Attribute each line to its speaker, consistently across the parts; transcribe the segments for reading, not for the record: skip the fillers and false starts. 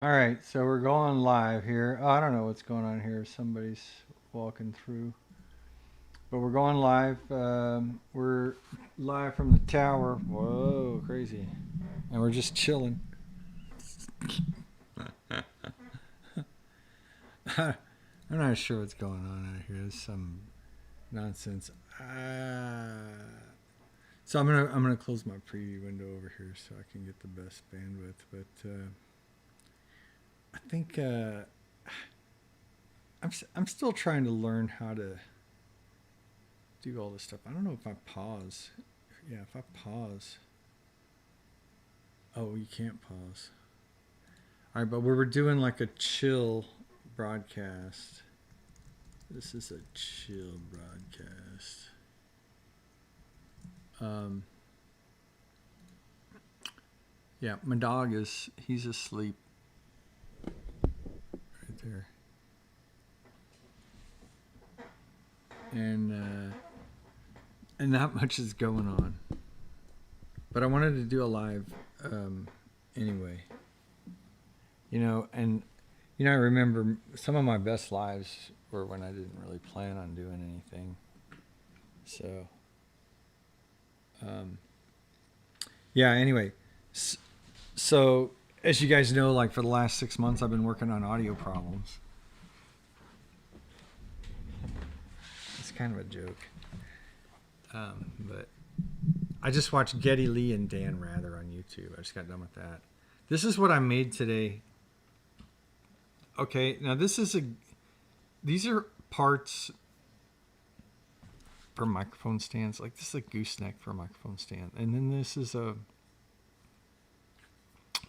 Speaker 1: All right, so we're going live here. Oh, I don't know what's going on here. Somebody's walking through, but we're going live. We're live from the tower. Whoa, crazy! And we're just chilling. I'm not sure what's going on out here. There's some nonsense. So I'm gonna close my preview window over here so I can get the best bandwidth. But I think I'm still trying to learn how to do all this stuff. I don't know if I pause. Yeah, if I pause. Oh, you can't pause. All right, but we were doing like a chill broadcast. This is a chill broadcast. Um, yeah, my dog he's asleep right there. And not much is going on. But I wanted to do a live anyway. I remember some of my best lives were when I didn't really plan on doing anything. So, yeah, anyway. So, as you guys know, like for the last 6 months, I've been working on audio problems. It's kind of a joke. But I just watched Getty Lee and Dan Rather on YouTube. I just got done with that. This is what I made today. Okay, now these are parts for microphone stands. Like this is a gooseneck for a microphone stand. And then this is a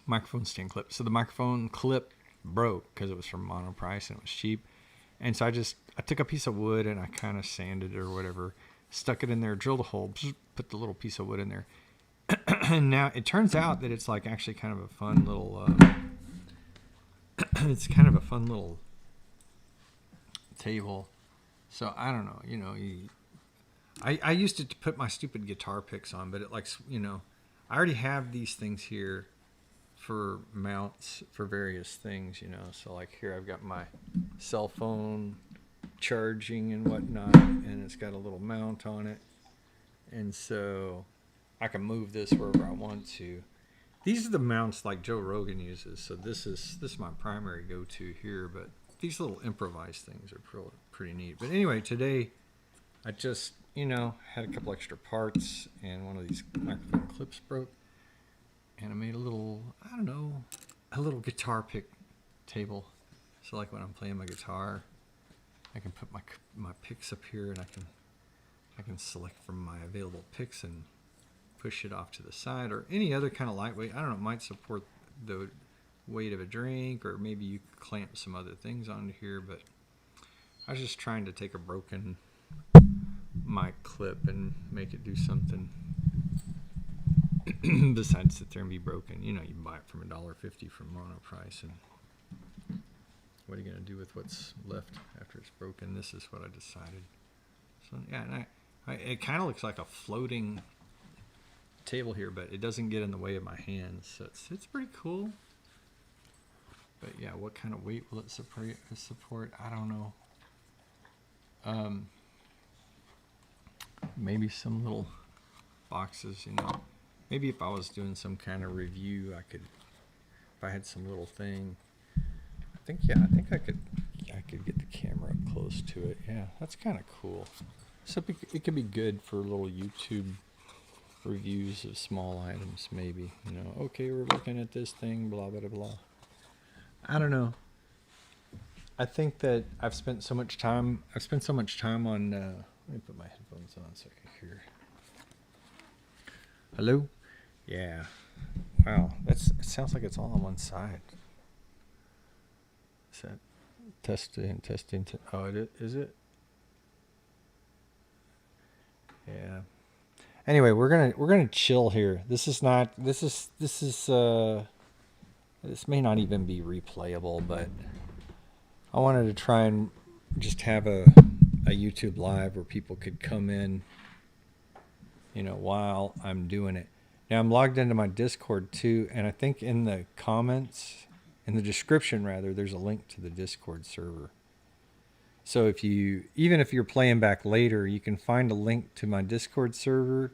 Speaker 1: microphone stand clip. So the microphone clip broke because it was from Monoprice and it was cheap. And so I took a piece of wood and I kind of sanded it or whatever, stuck it in there, drilled a hole, put the little piece of wood in there. And now it turns out that it's like actually kind of a fun little it's kind of a fun little table. So I don't know, I used to put my stupid guitar picks on, but it I already have these things here for mounts for various things, So like here I've got my cell phone charging and whatnot, and it's got a little mount on it. And so I can move this wherever I want to. These are the mounts like Joe Rogan uses. So this is my primary go-to here, but these little improvised things are pretty neat. But anyway, today I just, had a couple extra parts and one of these microphone clips broke. And I made a little guitar pick table. So like when I'm playing my guitar, I can put my picks up here and I can select from my available picks and push it off to the side, or any other kind of lightweight. I don't know, it might support the weight of a drink, or maybe you clamp some other things onto here, but I was just trying to take a broken mic clip and make it do something besides sit there and be broken. You buy it from $1.50 from Monoprice, and what are you going to do with what's left after it's broken? This is what I decided. So yeah, and it kind of looks like a floating table here, but it doesn't get in the way of my hands, so it's pretty cool. But yeah, what kind of weight will it support? I don't know. Maybe some little boxes, maybe if I was doing some kind of review, if I had some little thing. I think I could get the camera up close to it. Yeah, that's kind of cool. So it could be good for little YouTube reviews of small items, maybe. Okay, we're looking at this thing, blah blah blah. I don't know. I think that I've spent so much time on let me put my headphones on so I can hear. Hello? Yeah. Wow, it sounds like it's all on one side. Is that testing? Oh, is it? Yeah. Anyway, we're gonna chill here. This may not even be replayable, but I wanted to try and just have a YouTube live where people could come in, while I'm doing it. Now I'm logged into my Discord too, and I think in the comments, in the description rather, there's a link to the Discord server. So even if you're playing back later, you can find a link to my Discord server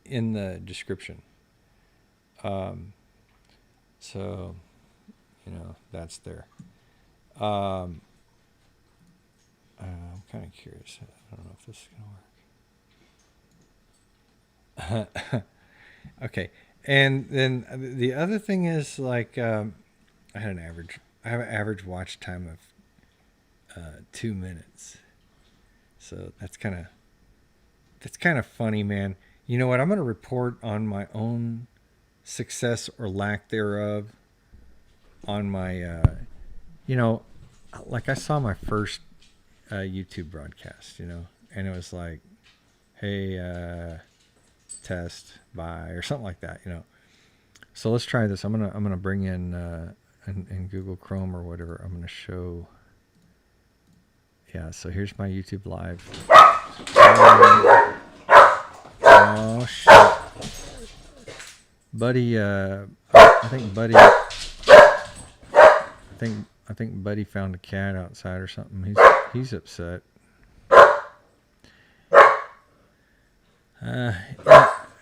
Speaker 1: in the description. So, that's there. I'm kind of curious. I don't know if this is going to work. Okay. And then the other thing is like, I have an average watch time of 2 minutes. So that's kind of funny, man. You know what? I'm going to report on my own success or lack thereof on my, like I saw my first YouTube broadcast, and it was like, hey, test, bye, or something like that, So let's try this. I'm gonna bring in Google Chrome or whatever. I'm gonna show. Yeah. So here's my YouTube live. Oh shit, buddy. I think Buddy found a cat outside or something. He's upset.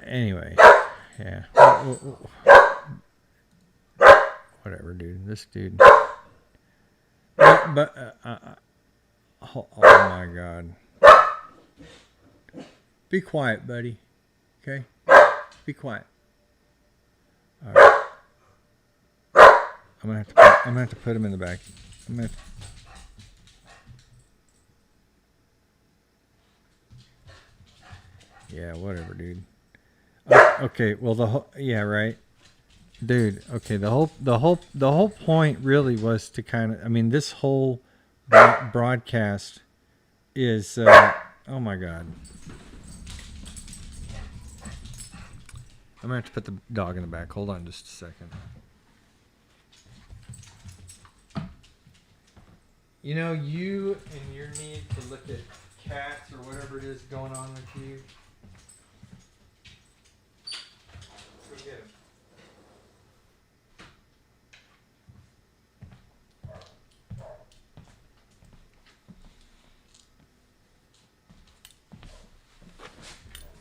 Speaker 1: Anyway, yeah. Whatever, dude. This dude. But oh my God. Be quiet, buddy. Okay. Be quiet. All right. I'm gonna have to put him in the back. Yeah, whatever, dude. Okay, well yeah, right, dude. Okay, the whole point really was to kind of, this whole broadcast is, oh my God. I'm gonna have to put the dog in the back. Hold on just a second. You and your need to look at cats or whatever it is going on with you. Go get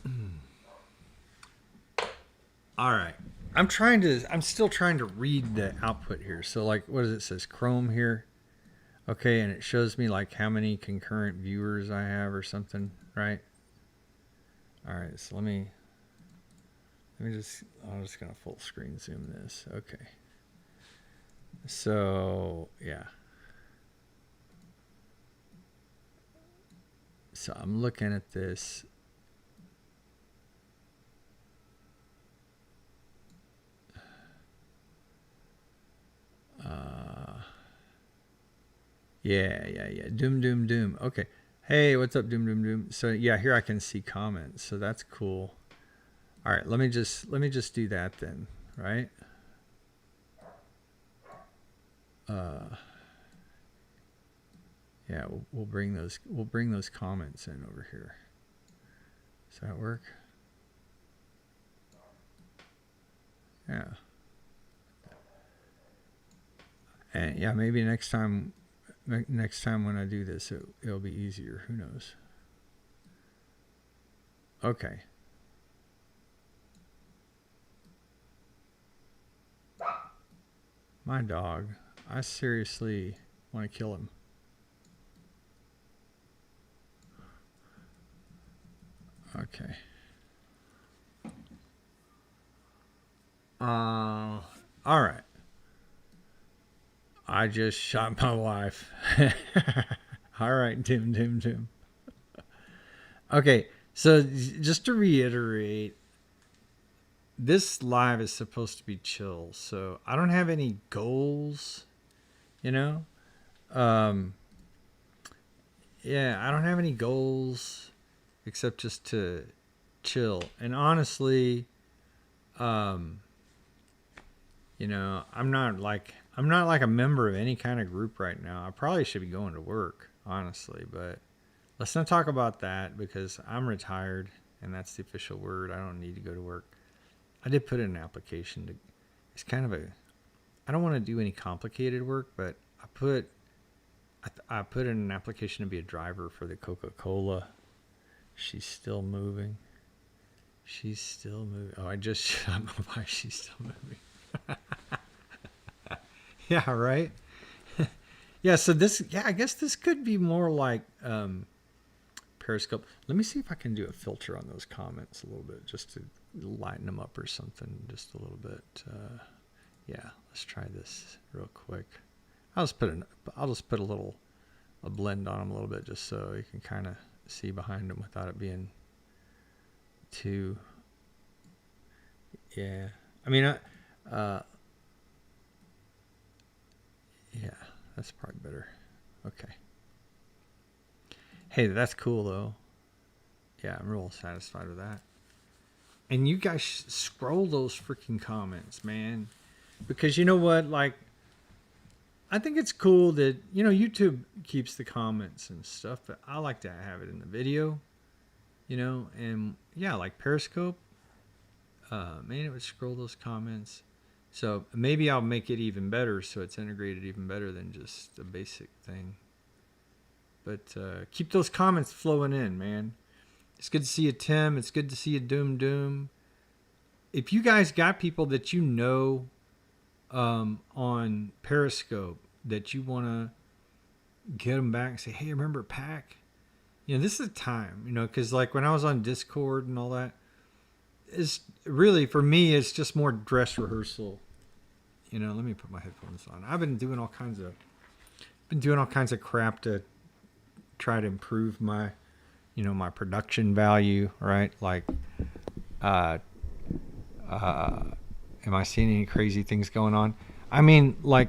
Speaker 1: him. All right. I'm still trying to read the output here. So like, what does it says? Chrome here. Okay, and it shows me like how many concurrent viewers I have or something, right? All right, so I'm just gonna full screen zoom this. Okay. So yeah. So I'm looking at this. Yeah. Doom. Okay. Hey, what's up, Doom? So yeah, here I can see comments. So that's cool. All right, let me just do that then, right? Yeah, we'll bring those comments in over here. Does that work? Yeah. And yeah, maybe next time when I do this, it'll be easier. Who knows? Okay. My dog. I seriously want to kill him. Okay. All right. I just shot my wife. All right, Doom. Okay, so just to reiterate, this live is supposed to be chill, so I don't have any goals, Yeah, I don't have any goals except just to chill. And honestly, I'm not like a member of any kind of group right now. I probably should be going to work, honestly, but let's not talk about that because I'm retired and that's the official word. I don't need to go to work. I did put in an application it's kind of I don't want to do any complicated work, but I put in an application to be a driver for the Coca-Cola. She's still moving. She's still moving. Oh, I don't know why she's still moving. Yeah, right? Yeah, so I guess this could be more like Periscope. Let me see if I can do a filter on those comments a little bit, just to lighten them up or something, just a little bit. Yeah, let's try this real quick. I'll just put a blend on them a little bit, just so you can kind of see behind them without it being too. Yeah, I mean, yeah, that's probably better. Okay. Hey, that's cool though. Yeah, I'm real satisfied with that. And you guys scroll those freaking comments, man, because you know what? Like, I think it's cool that, YouTube keeps the comments and stuff, but I like to have it in the video, and yeah, like Periscope, man, it would scroll those comments. So maybe I'll make it even better, so it's integrated even better than just a basic thing. But keep those comments flowing in, man. It's good to see you, Tim. It's good to see you, Doom. If you guys got people that on Periscope that you want to get them back and say, hey, remember PAC? This is the time, because like when I was on Discord and all that, it's really, for me, it's just more dress rehearsal. Let me put my headphones on. I've been doing all kinds of crap to try to improve my, my production value, right? Like, am I seeing any crazy things going on? I mean, like,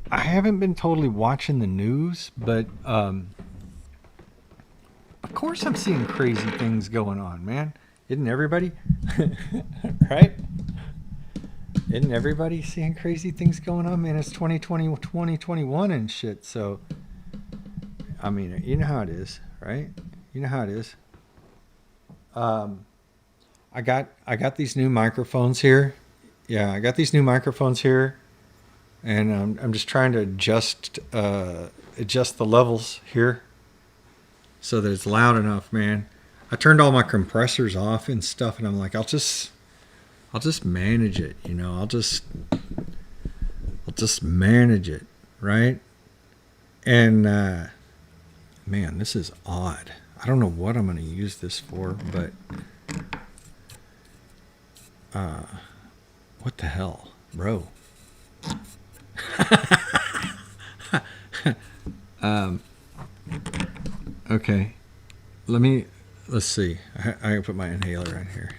Speaker 1: I haven't been totally watching the news, but of course I'm seeing crazy things going on, man. Isn't everybody? Right? Isn't everybody seeing crazy things going on? Man, it's 2020, 2021 and shit. So, I mean, you know how it is, right? You know how it is. I got these new microphones here. Yeah, I got these new microphones here, and I'm just trying to adjust the levels here so that it's loud enough, man. I turned all my compressors off and stuff, and I'm like, I'll just manage it, I'll just manage it, right? And man, this is odd. I don't know what I'm going to use this for, but what the hell, bro? Okay, let's see. I put my inhaler in here.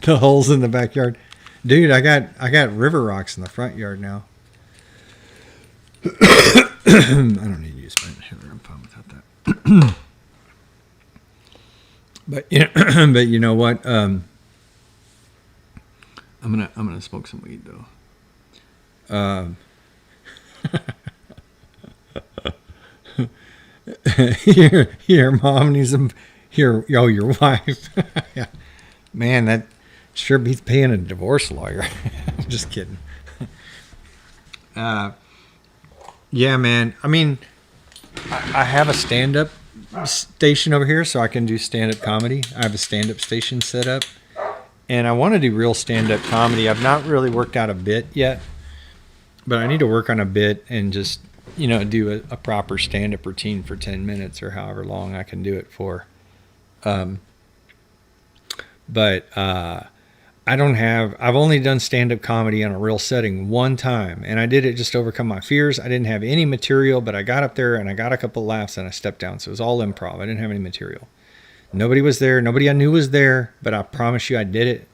Speaker 1: The holes in the backyard, dude. I got river rocks in the front yard now. I don't need to use my inhaler. I'm fine without that. But you know what? I'm gonna smoke some weed though. Your mom needs some. Your wife. Yeah, man, that sure beats paying a divorce lawyer. I'm just kidding. Yeah, man. I mean, I have a stand-up station over here, so I can do stand-up comedy. I have a stand-up station set up, and I want to do real stand-up comedy. I've not really worked out a bit yet, but I need to work on a bit and just, do a proper stand-up routine for 10 minutes or however long I can do it for. But I've only done stand-up comedy in a real setting one time, and I did it just to overcome my fears. I didn't have any material, but I got up there and I got a couple laughs and I stepped down. So it was all improv. I didn't have any material. Nobody was there. Nobody I knew was there, but I promise you I did it.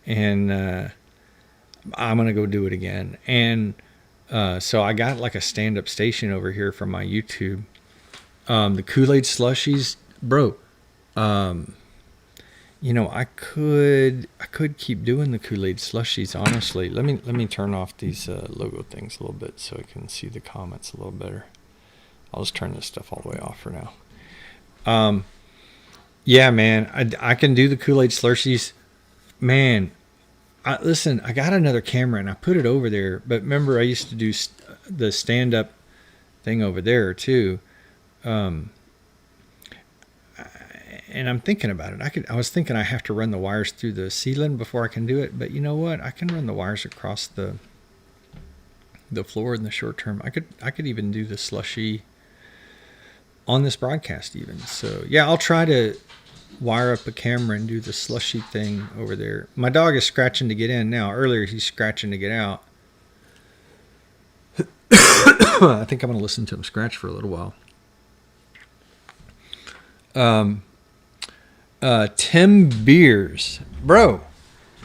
Speaker 1: And I'm going to go do it again. And so I got like a stand-up station over here from my YouTube. The Kool-Aid slushies, bro. I could keep doing the Kool-Aid slushies, honestly. Let me turn off these logo things a little bit so I can see the comments a little better. I'll just turn this stuff all the way off for now. Yeah, man, I can do the Kool-Aid slushies. Man, listen, I got another camera and I put it over there. But remember, I used to do the stand-up thing over there too. And I'm thinking about it. I was thinking I have to run the wires through the ceiling before I can do it. But you know what? I can run the wires across the floor in the short term. I could even do the slushy on this broadcast even. So yeah, I'll try to wire up a camera and do the slushy thing over there. My dog is scratching to get in now. Earlier he's scratching to get out. I think I'm going to listen to him scratch for a little while. Tim Beers, bro,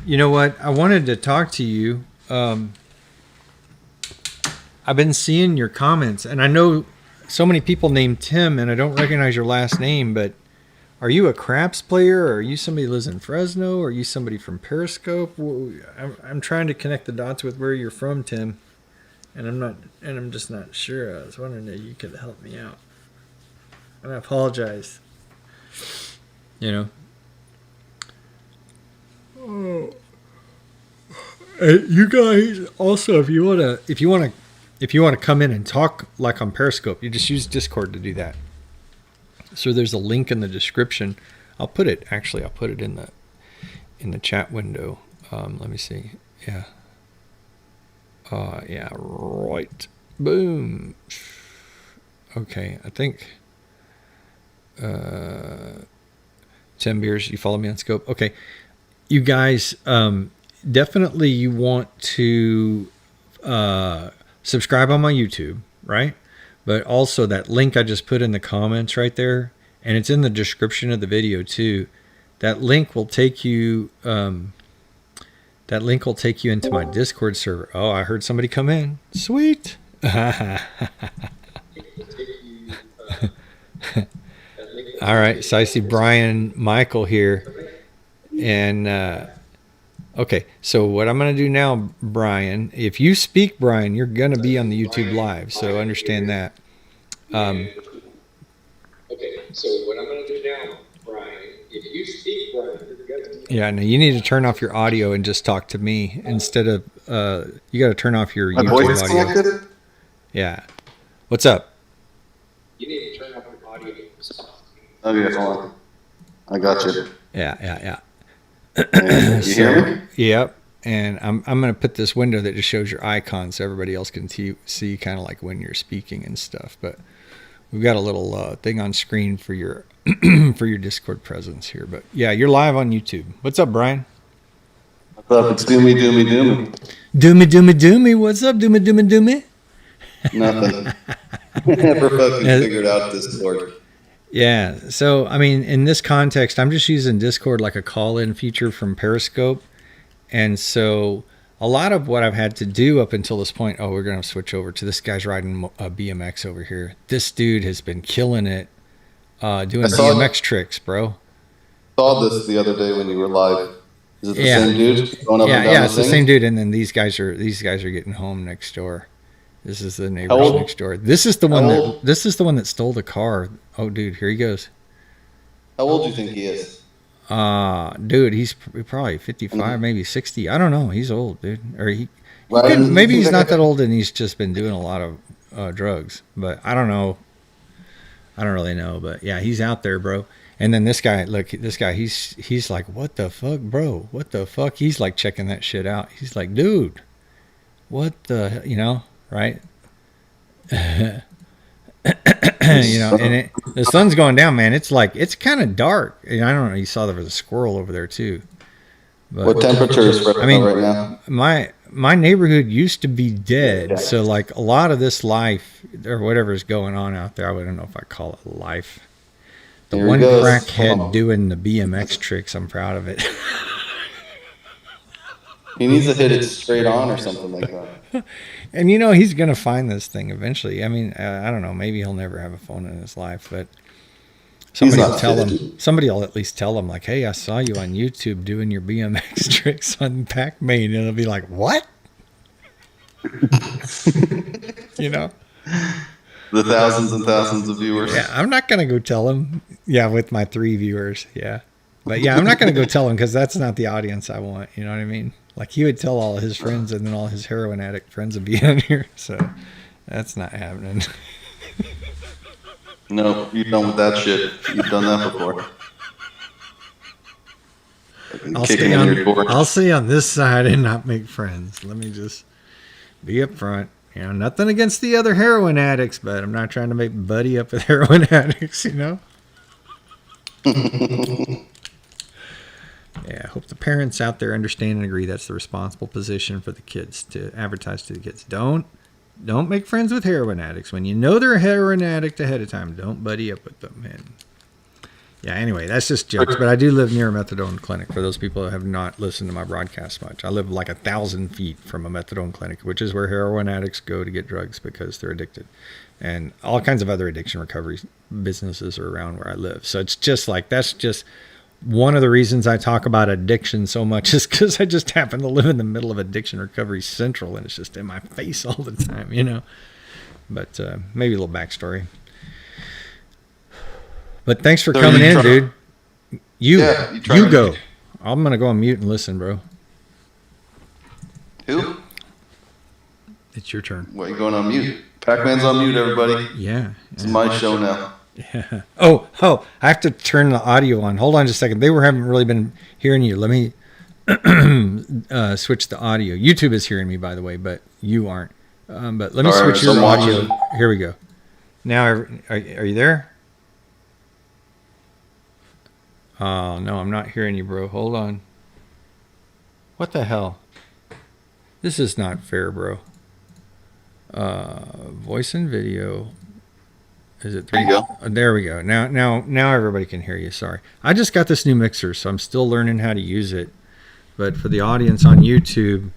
Speaker 1: you know what? I wanted to talk to you. I've been seeing your comments, and I know so many people named Tim, and I don't recognize your last name, but are you a craps player, or are you somebody who lives in Fresno, or are you somebody from Periscope? I'm trying to connect the dots with where you're from, Tim, and I'm just not sure. I was wondering if you could help me out. And I apologize. You know. You guys also, if you want to come in and talk like on Periscope, you just use Discord to do that. So there's a link in the description. I'll put it in the chat window. Let me see. Yeah. Yeah, right. Boom. Okay, I think Tim Beers, you follow me on Scope. Okay. You guys, definitely you want to subscribe on my YouTube, right? But also that link I just put in the comments right there, and it's in the description of the video too. That link will take you into my Discord server. Oh, I heard somebody come in. Sweet. All right, so I see Brian Michael here. And okay, so what I'm going to do now, Brian, if you speak, Brian, you're going to be on the YouTube live, so understand that. Okay, so what I'm going to do now, Brian, if you speak, Brian, you're going to be... Yeah, no, you need to turn off your audio and just talk to me instead of, you got to turn off your YouTube audio. My voice is connected? Yeah. What's up? You need to turn off your audio.
Speaker 2: Okay, hold on. I got you.
Speaker 1: Yeah.
Speaker 2: You hear me?
Speaker 1: Yep. And I'm going to put this window that just shows your icon so everybody else can see kind of like when you're speaking and stuff. But we've got a little thing on screen for your for your Discord presence here. But yeah, you're live on YouTube. What's up, Brian?
Speaker 2: What's up? It's Doomy.
Speaker 1: Doomy. What's up, Doomy?
Speaker 2: Nothing. Never fucking figured out Discord.
Speaker 1: Yeah, so, I mean, in this context, I'm just using Discord like a call-in feature from Periscope. And so a lot of what I've had to do up until this point, we're going to switch over to this guy's riding a BMX over here. This dude has been killing it doing BMX tricks, bro.
Speaker 2: I saw this the other day when you were live. Is it the same dude? Going up and down
Speaker 1: it's the same dude. And then these guys are getting home next door. This is the neighbors next door. This is the one that stole the car. Oh, dude, here he goes.
Speaker 2: How old do you think he is?
Speaker 1: Dude, he's probably 55, maybe 60. I don't know. He's old, dude. Or maybe he's not that old and he's just been doing a lot of drugs. But I don't know. I don't really know. But yeah, he's out there, bro. And then this guy, he's like, what the fuck, bro? What the fuck? He's like checking that shit out. He's like, dude, what the, right? And the sun's going down, man. It's kind of dark. I don't know. You saw there was a squirrel over there too. But
Speaker 2: what temperature is right now?
Speaker 1: My neighborhood used to be dead. So like a lot of this life or whatever is going on out there, I don't know if I call it life. The one crackhead doing the BMX tricks, I'm proud of it.
Speaker 2: He needs to hit it straight on or something like that.
Speaker 1: And he's going to find this thing eventually. I mean, I don't know. Maybe he'll never have a phone in his life, but somebody will at least tell him like, hey, I saw you on YouTube doing your BMX tricks on PAC-MAIN. And he'll be like, what?
Speaker 2: The thousands and thousands of viewers.
Speaker 1: Yeah, I'm not going to go tell him. Yeah, with my 3 viewers. Yeah. But yeah, I'm not going to go tell him because that's not the audience I want. You know what I mean? Like he would tell all his friends, and then all his heroin addict friends would be on here. So that's not happening.
Speaker 2: No, you're done with that shit. You've done that before.
Speaker 1: I'll
Speaker 2: I'll
Speaker 1: stay on this side and not make friends. Let me just be up front. You know, nothing against the other heroin addicts, but I'm not trying to make buddy up with heroin addicts, you know? Yeah, I hope the parents out there understand and agree that's the responsible position for the kids to advertise to the kids. Don't make friends with heroin addicts. When you know they're a heroin addict ahead of time, don't buddy up with them. And yeah, anyway, that's just jokes. But I do live near a methadone clinic for those people who have not listened to my broadcast much. I live like 1,000 feet from a methadone clinic, which is where heroin addicts go to get drugs because they're addicted. And all kinds of other addiction recovery businesses are around where I live. So it's just like, that's just one of the reasons I talk about addiction so much is because I just happen to live in the middle of Addiction Recovery Central, and it's just in my face all the time, you know. But maybe a little backstory. But thanks for coming in, dude. You go. I'm going to go on mute and listen, bro.
Speaker 2: Who?
Speaker 1: It's your turn.
Speaker 2: What, you going on mute? PAC-MAIN's on mute, everybody.
Speaker 1: Yeah.
Speaker 2: It's my show now.
Speaker 1: Yeah. Oh, I have to turn the audio on. Hold on just a second. They haven't really been hearing you. Let me switch the audio. YouTube is hearing me, by the way, but you aren't. But let me switch your audio. Here we go. Now, are you there? Oh, no, I'm not hearing you, bro. Hold on. What the hell? This is not fair, bro. Voice and video. Is it 3?
Speaker 2: There you go.
Speaker 1: There we go. Now everybody can hear you. Sorry. I just got this new mixer, so I'm still learning how to use it. But for the audience on YouTube,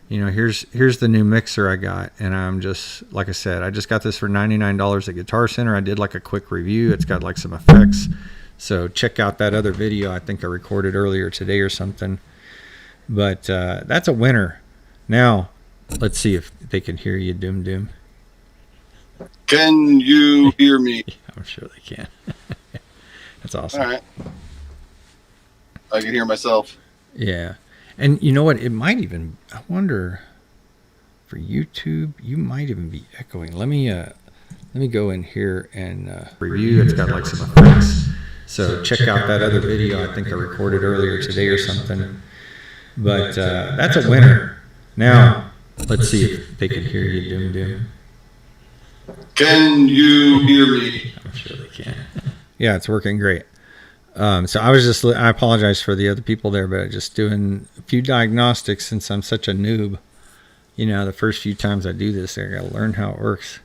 Speaker 1: you know, here's the new mixer I got. And I'm just, like I said, I just got this for $99 at Guitar Center. I did like a quick review. It's got like some effects. So check out that other video I think I recorded earlier today or something. But that's a winner. Now, let's see if they can hear you, Doom.
Speaker 3: Can you hear me?
Speaker 1: I'm sure they can. That's awesome.
Speaker 3: All right. I can hear myself.
Speaker 1: Yeah. And you know what? It might even, I wonder, for YouTube, you might even be echoing. Let me go in here and review. It's got like some effects. So check out that other video I think I recorded earlier today or something. But that's a winner. Now, let's see if they can hear you, Doom.
Speaker 3: Can you hear me?
Speaker 1: I'm sure they can. Yeah, it's working great. So I apologize for the other people there, but I'm just doing a few diagnostics since I'm such a noob. You know, the first few times I do this, I got to learn how it works.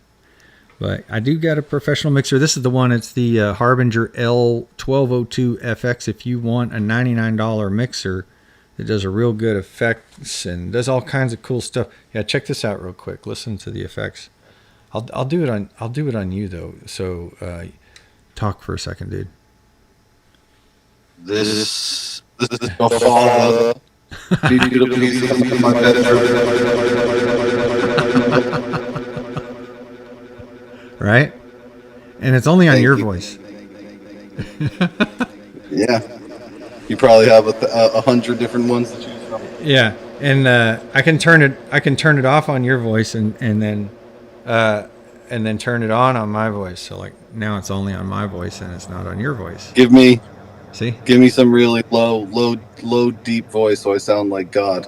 Speaker 1: But I do got a professional mixer. This is the one. It's the Harbinger L1202FX. If you want a $99 mixer that does a real good effects and does all kinds of cool stuff. Yeah, check this out real quick. Listen to the effects. I'll do it on you though. So talk for a second, dude.
Speaker 3: This is your father.
Speaker 1: Right? And it's only on your voice.
Speaker 3: Yeah. You probably have 100 different ones to choose from.
Speaker 1: Yeah. And I can turn it off on your voice and then turn it on my voice. So like now it's only on my voice and it's not on your voice.
Speaker 3: Give me some really low, deep voice so I sound like God.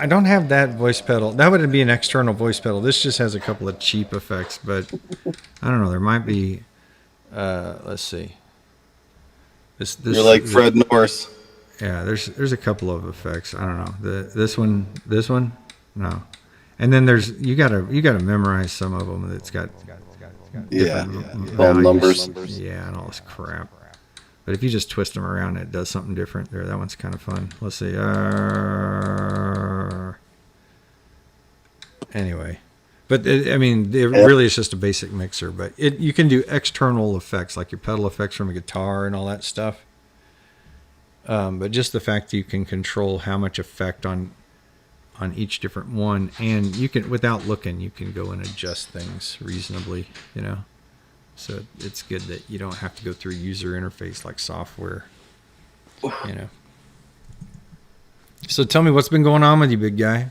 Speaker 1: I don't have that voice pedal. That would be an external voice pedal. This just has a couple of cheap effects, but I don't know. There might be. Let's see. This
Speaker 3: You're like Fred Norris.
Speaker 1: Yeah, there's a couple of effects. I don't know. This one, no. And then you gotta memorize some of them. It's got
Speaker 3: all numbers.
Speaker 1: Yeah, and all this crap. But if you just twist them around, it does something different there. That one's kind of fun. Let's see. Anyway, but it really is just a basic mixer. But you can do external effects like your pedal effects from a guitar and all that stuff. But just the fact that you can control how much effect on each different one, and you can, without looking, you can go and adjust things reasonably, you know. So it's good that you don't have to go through user interface like software, you know. So tell me what's been going on with you, big guy.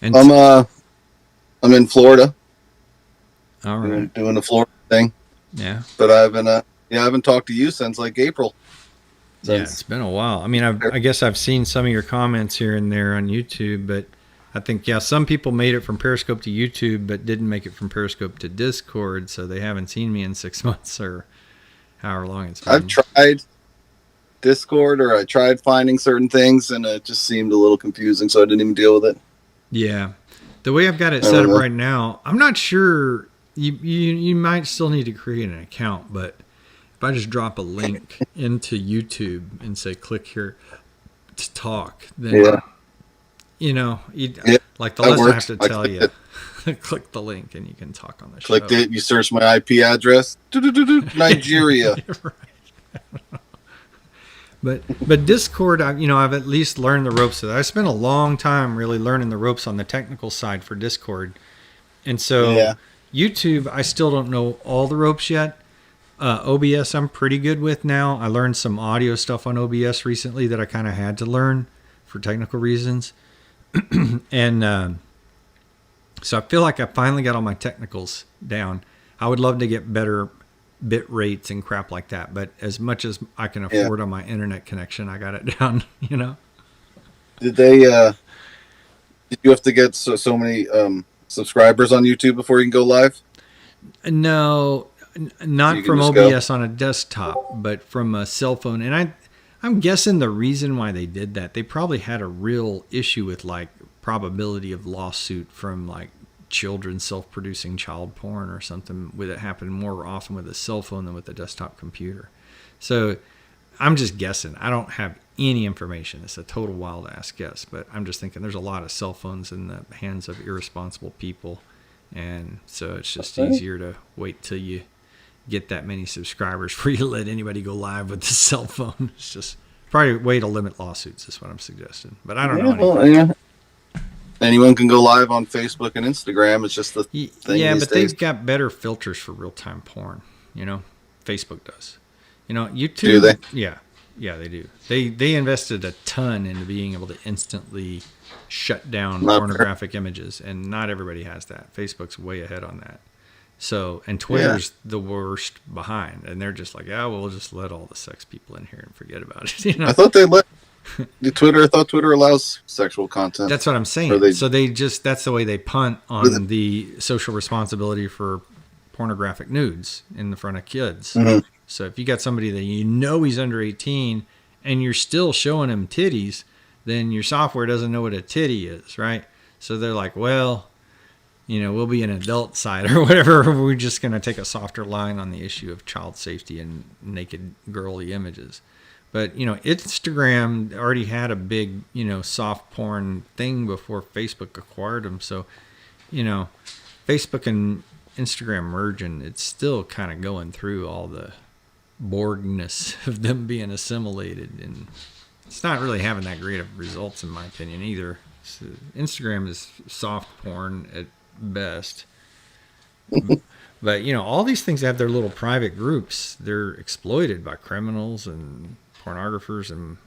Speaker 1: And
Speaker 3: I'm in Florida.
Speaker 1: all right.
Speaker 3: Doing the Florida thing.
Speaker 1: Yeah.
Speaker 3: But I haven't talked to you since like April.
Speaker 1: Yeah, it's been a while. I mean, I guess I've seen some of your comments here and there on YouTube, but I think, some people made it from Periscope to YouTube, but didn't make it from Periscope to Discord, so they haven't seen me in 6 months or however long it's been.
Speaker 3: I've tried Discord, or I tried finding certain things, and it just seemed a little confusing, so I didn't even deal with it.
Speaker 1: Yeah. The way I've got it set up right now, I'm not sure. You might still need to create an account, but if I just drop a link into YouTube and say, click here to talk, then, like the less I have to tell you, click the link and you can talk on the show.
Speaker 3: Clicked it, you search my IP address, Nigeria.
Speaker 1: But Discord, I've at least learned the ropes of that. I spent a long time really learning the ropes on the technical side for Discord. And so YouTube, I still don't know all the ropes yet. OBS, I'm pretty good with now. I learned some audio stuff on OBS recently that I kind of had to learn for technical reasons. And so I feel like I finally got all my technicals down. I would love to get better bit rates and crap like that, but as much as I can afford on my internet connection, I got it down.
Speaker 3: Did you have to get so many subscribers on YouTube before you can go live?
Speaker 1: No, not from OBS on a desktop, but from a cell phone. And I'm guessing the reason why they did that, they probably had a real issue with like probability of lawsuit from like children self-producing child porn or something, with it happening more often with a cell phone than with a desktop computer. So I'm just guessing. I don't have any information. It's a total wild ass guess, but I'm just thinking there's a lot of cell phones in the hands of irresponsible people, and so it's just easier to wait till you get that many subscribers for you to let anybody go live with the cell phone. It's just probably a way to limit lawsuits is what I'm suggesting, but I don't know anything.
Speaker 3: Anyone can go live on Facebook and Instagram. It's just the thing.
Speaker 1: Yeah, but
Speaker 3: days.
Speaker 1: they've got better filters for real-time porn. Facebook does. YouTube.
Speaker 3: Do they?
Speaker 1: Yeah, they do. They invested a ton into being able to instantly shut down pornographic images, and not everybody has that. Facebook's way ahead on that. So, and Twitter's the worst behind, and they're just like, we'll just let all the sex people in here and forget about it.
Speaker 3: I thought they let. I thought Twitter allows sexual content.
Speaker 1: That's what I'm saying. So that's the way they punt on the social responsibility for pornographic nudes in the front of kids.
Speaker 3: Mm-hmm.
Speaker 1: So if you got somebody that he's under 18 and you're still showing him titties, then your software doesn't know what a titty is, right? So they're like, well, we'll be an adult site or whatever. We're just going to take a softer line on the issue of child safety and naked girly images. But, Instagram already had a big, soft porn thing before Facebook acquired them. So, Facebook and Instagram merging, it's still kind of going through all the Borgness of them being assimilated. And it's not really having that great of results, in my opinion, either. So Instagram is soft porn at best. But, all these things have their little private groups. They're exploited by criminals and pornographers and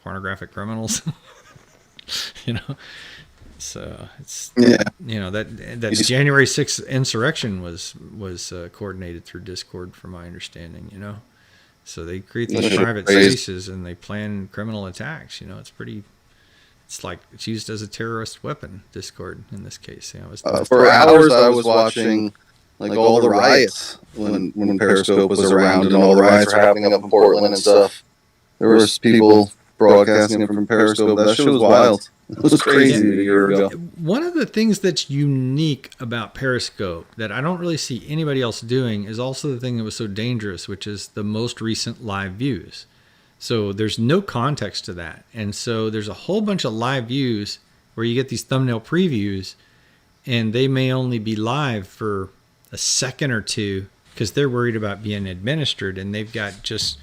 Speaker 1: pornographic criminals. So it's that January 6th insurrection was coordinated through Discord, from my understanding. So they create these private spaces and they plan criminal attacks. It's like it's used as a terrorist weapon, Discord in this case.
Speaker 3: For hours I was watching like all the riots when Periscope was around, and all the riots were happening up in Portland and stuff. There was people broadcasting it from Periscope. That shit was wild. It was crazy a year ago.
Speaker 1: One of the things that's unique about Periscope that I don't really see anybody else doing is also the thing that was so dangerous, which is the most recent live views. So there's no context to that. And so there's a whole bunch of live views where you get these thumbnail previews, and they may only be live for a second or two because they're worried about being administered, and they've got just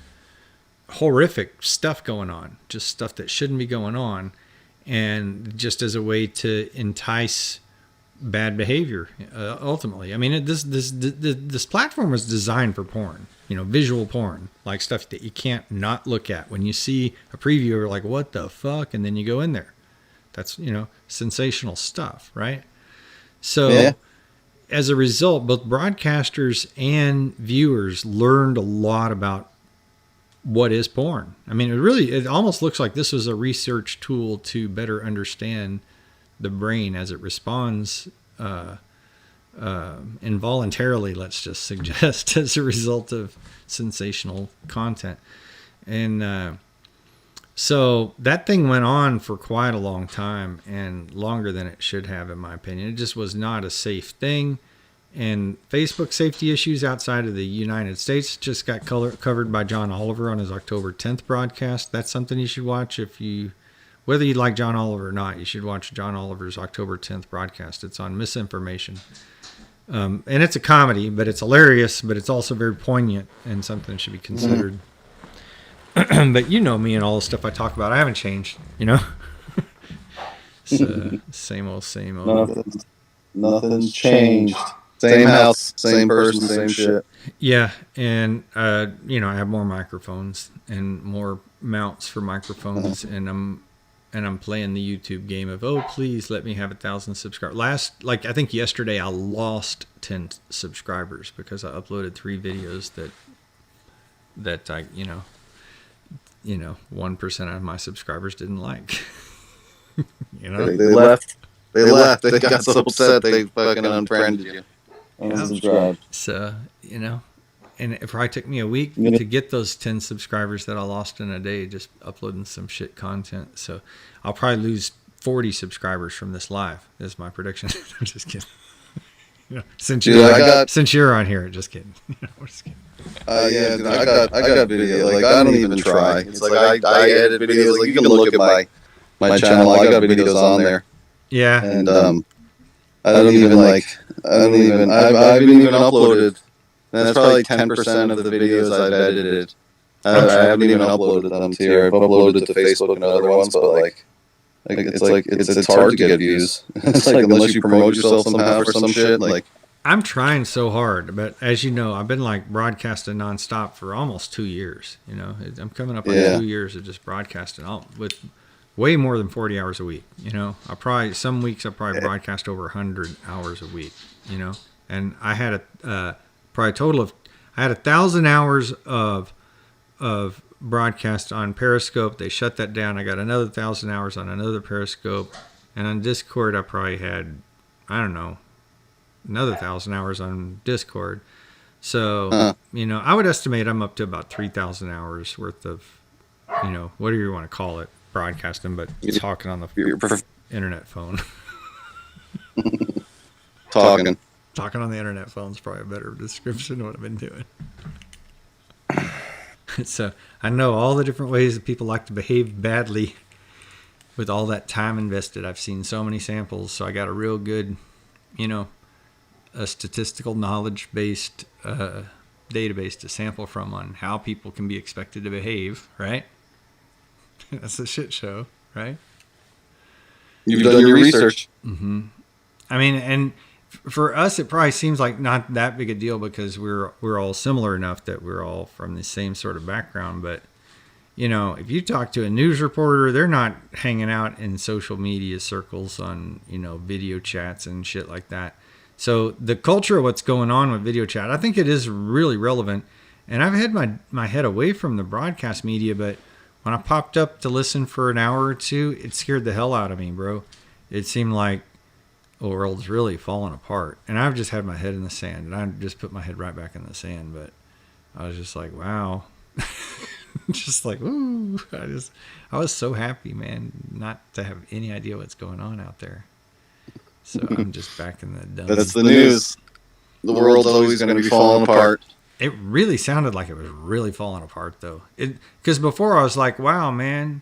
Speaker 1: horrific stuff going on, just stuff that shouldn't be going on. And just as a way to entice bad behavior. Ultimately, I mean, this platform was designed for porn. Visual porn, like stuff that you can't not look at. When you see a preview, you're like, "What the fuck?" And then you go in there. That's sensational stuff, right? So, as a result, both broadcasters and viewers learned a lot about what is porn. I mean, it almost looks like this was a research tool to better understand the brain as it responds involuntarily, let's just suggest, as a result of sensational content. And so that thing went on for quite a long time, and longer than it should have, in my opinion. It just was not a safe thing. And Facebook safety issues outside of the United States just got covered by John Oliver on his October 10th broadcast. That's something you should watch whether you like John Oliver or not. You should watch John Oliver's October 10th broadcast. It's on misinformation. And it's a comedy, but it's hilarious, but it's also very poignant and something that should be considered. But you know me and all the stuff I talk about. I haven't changed, It's same old.
Speaker 3: Nothing's changed. Same house, same person, same shit.
Speaker 1: Yeah, and I have more microphones and more mounts for microphones, and I'm playing the YouTube game of, oh, please let me have 1,000 subscribers. I think yesterday I lost 10 subscribers because I uploaded 3 videos that I 1% of my subscribers didn't like.
Speaker 3: They left. They left. They got so upset they fucking unfriended you. Unsubscribed.
Speaker 1: So and it probably took me a week to get those 10 subscribers that I lost in a day, just uploading some shit content. So I'll probably lose 40 subscribers from this live. That's my prediction. I'm just kidding. Since you're on here, just kidding. We're just kidding.
Speaker 3: Dude, I got video. Like, I don't even try. It's like I edit videos. Like, you can look at my channel. I got videos on there.
Speaker 1: Yeah.
Speaker 3: And I haven't even uploaded. And that's probably 10% of the videos I've edited. I haven't even uploaded them to here. I've uploaded to Facebook and other ones, but it's hard to get views. It's like unless you promote yourself somehow or some shit. Like,
Speaker 1: I'm trying so hard, but as you know, I've been broadcasting nonstop for almost 2 years. I'm coming up on 2 years of just broadcasting with way more than 40 hours a week. Some weeks I broadcast over 100 hours a week. And I had probably a total of 1,000 hours of broadcast on Periscope. They shut that down. I got another 1,000 hours on another Periscope, and on Discord I probably had, I don't know, another 1,000 hours on Discord. So I would estimate I'm up to about 3,000 hours worth of, whatever you want to call it, broadcasting, but talking on the internet phone. Talking on the internet phone is probably a better description of what I've been doing. So I know all the different ways that people like to behave badly with all that time invested. I've seen so many samples, so I got a real good, a statistical knowledge-based database to sample from on how people can be expected to behave, right? That's a shit show, right?
Speaker 3: You've done your research.
Speaker 1: Mm-hmm. I mean, and for us, it probably seems like not that big a deal because we're all similar enough that we're all from the same sort of background. But if you talk to a news reporter, they're not hanging out in social media circles on video chats and shit like that. So the culture of what's going on with video chat, I think it is really relevant. And I've had my head away from the broadcast media, but when I popped up to listen for an hour or two, it scared the hell out of me, bro. It seemed like the world's really falling apart. And I've just had my head in the sand, and I just put my head right back in the sand. But I was just like, wow. Just like, ooh. I was so happy, man, not to have any idea what's going on out there. So I'm just back in the dumb.
Speaker 3: That's the news. The world's always going to be falling apart.
Speaker 1: It really sounded like it was really falling apart, though. Because before I was like, wow, man,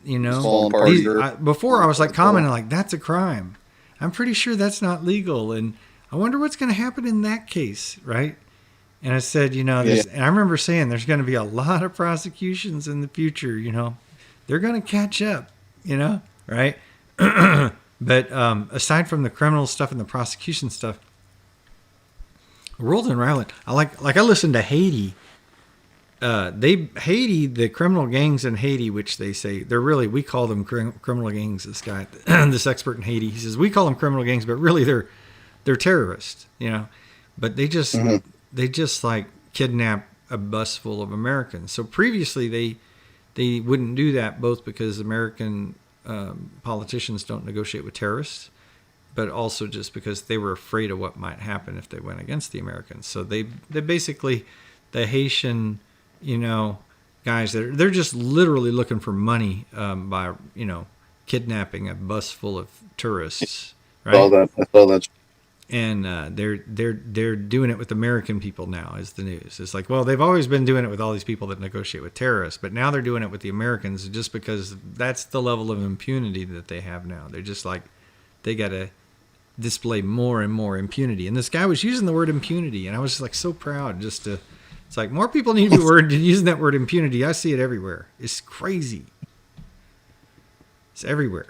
Speaker 1: before I was like commenting like, that's a crime. I'm pretty sure that's not legal. And I wonder what's going to happen in that case, right? And I said, and I remember saying there's going to be a lot of prosecutions in the future, they're going to catch up, right? But aside from the criminal stuff and the prosecution stuff, the world in Ireland, I listen to Haiti. Haiti, the criminal gangs in Haiti, which they say we call them criminal gangs. This guy, this expert in Haiti, he says we call them criminal gangs, but really they're terrorists, But they just like kidnap a bus full of Americans. So previously they wouldn't do that, both because American politicians don't negotiate with terrorists, but also just because they were afraid of what might happen if they went against the Americans. So they basically, the Haitian, guys, they're just literally looking for money by, kidnapping a bus full of tourists. Right?
Speaker 3: I saw that.
Speaker 1: And they're doing it with American people now, is the news. It's like, well, they've always been doing it with all these people that negotiate with terrorists, but now they're doing it with the Americans just because that's the level of impunity that they have now. They're just like, they got to display more and more impunity. And this guy was using the word impunity, and I was just like so proud just to. It's like more people need to be using that word impunity. I see it everywhere. It's crazy. It's everywhere.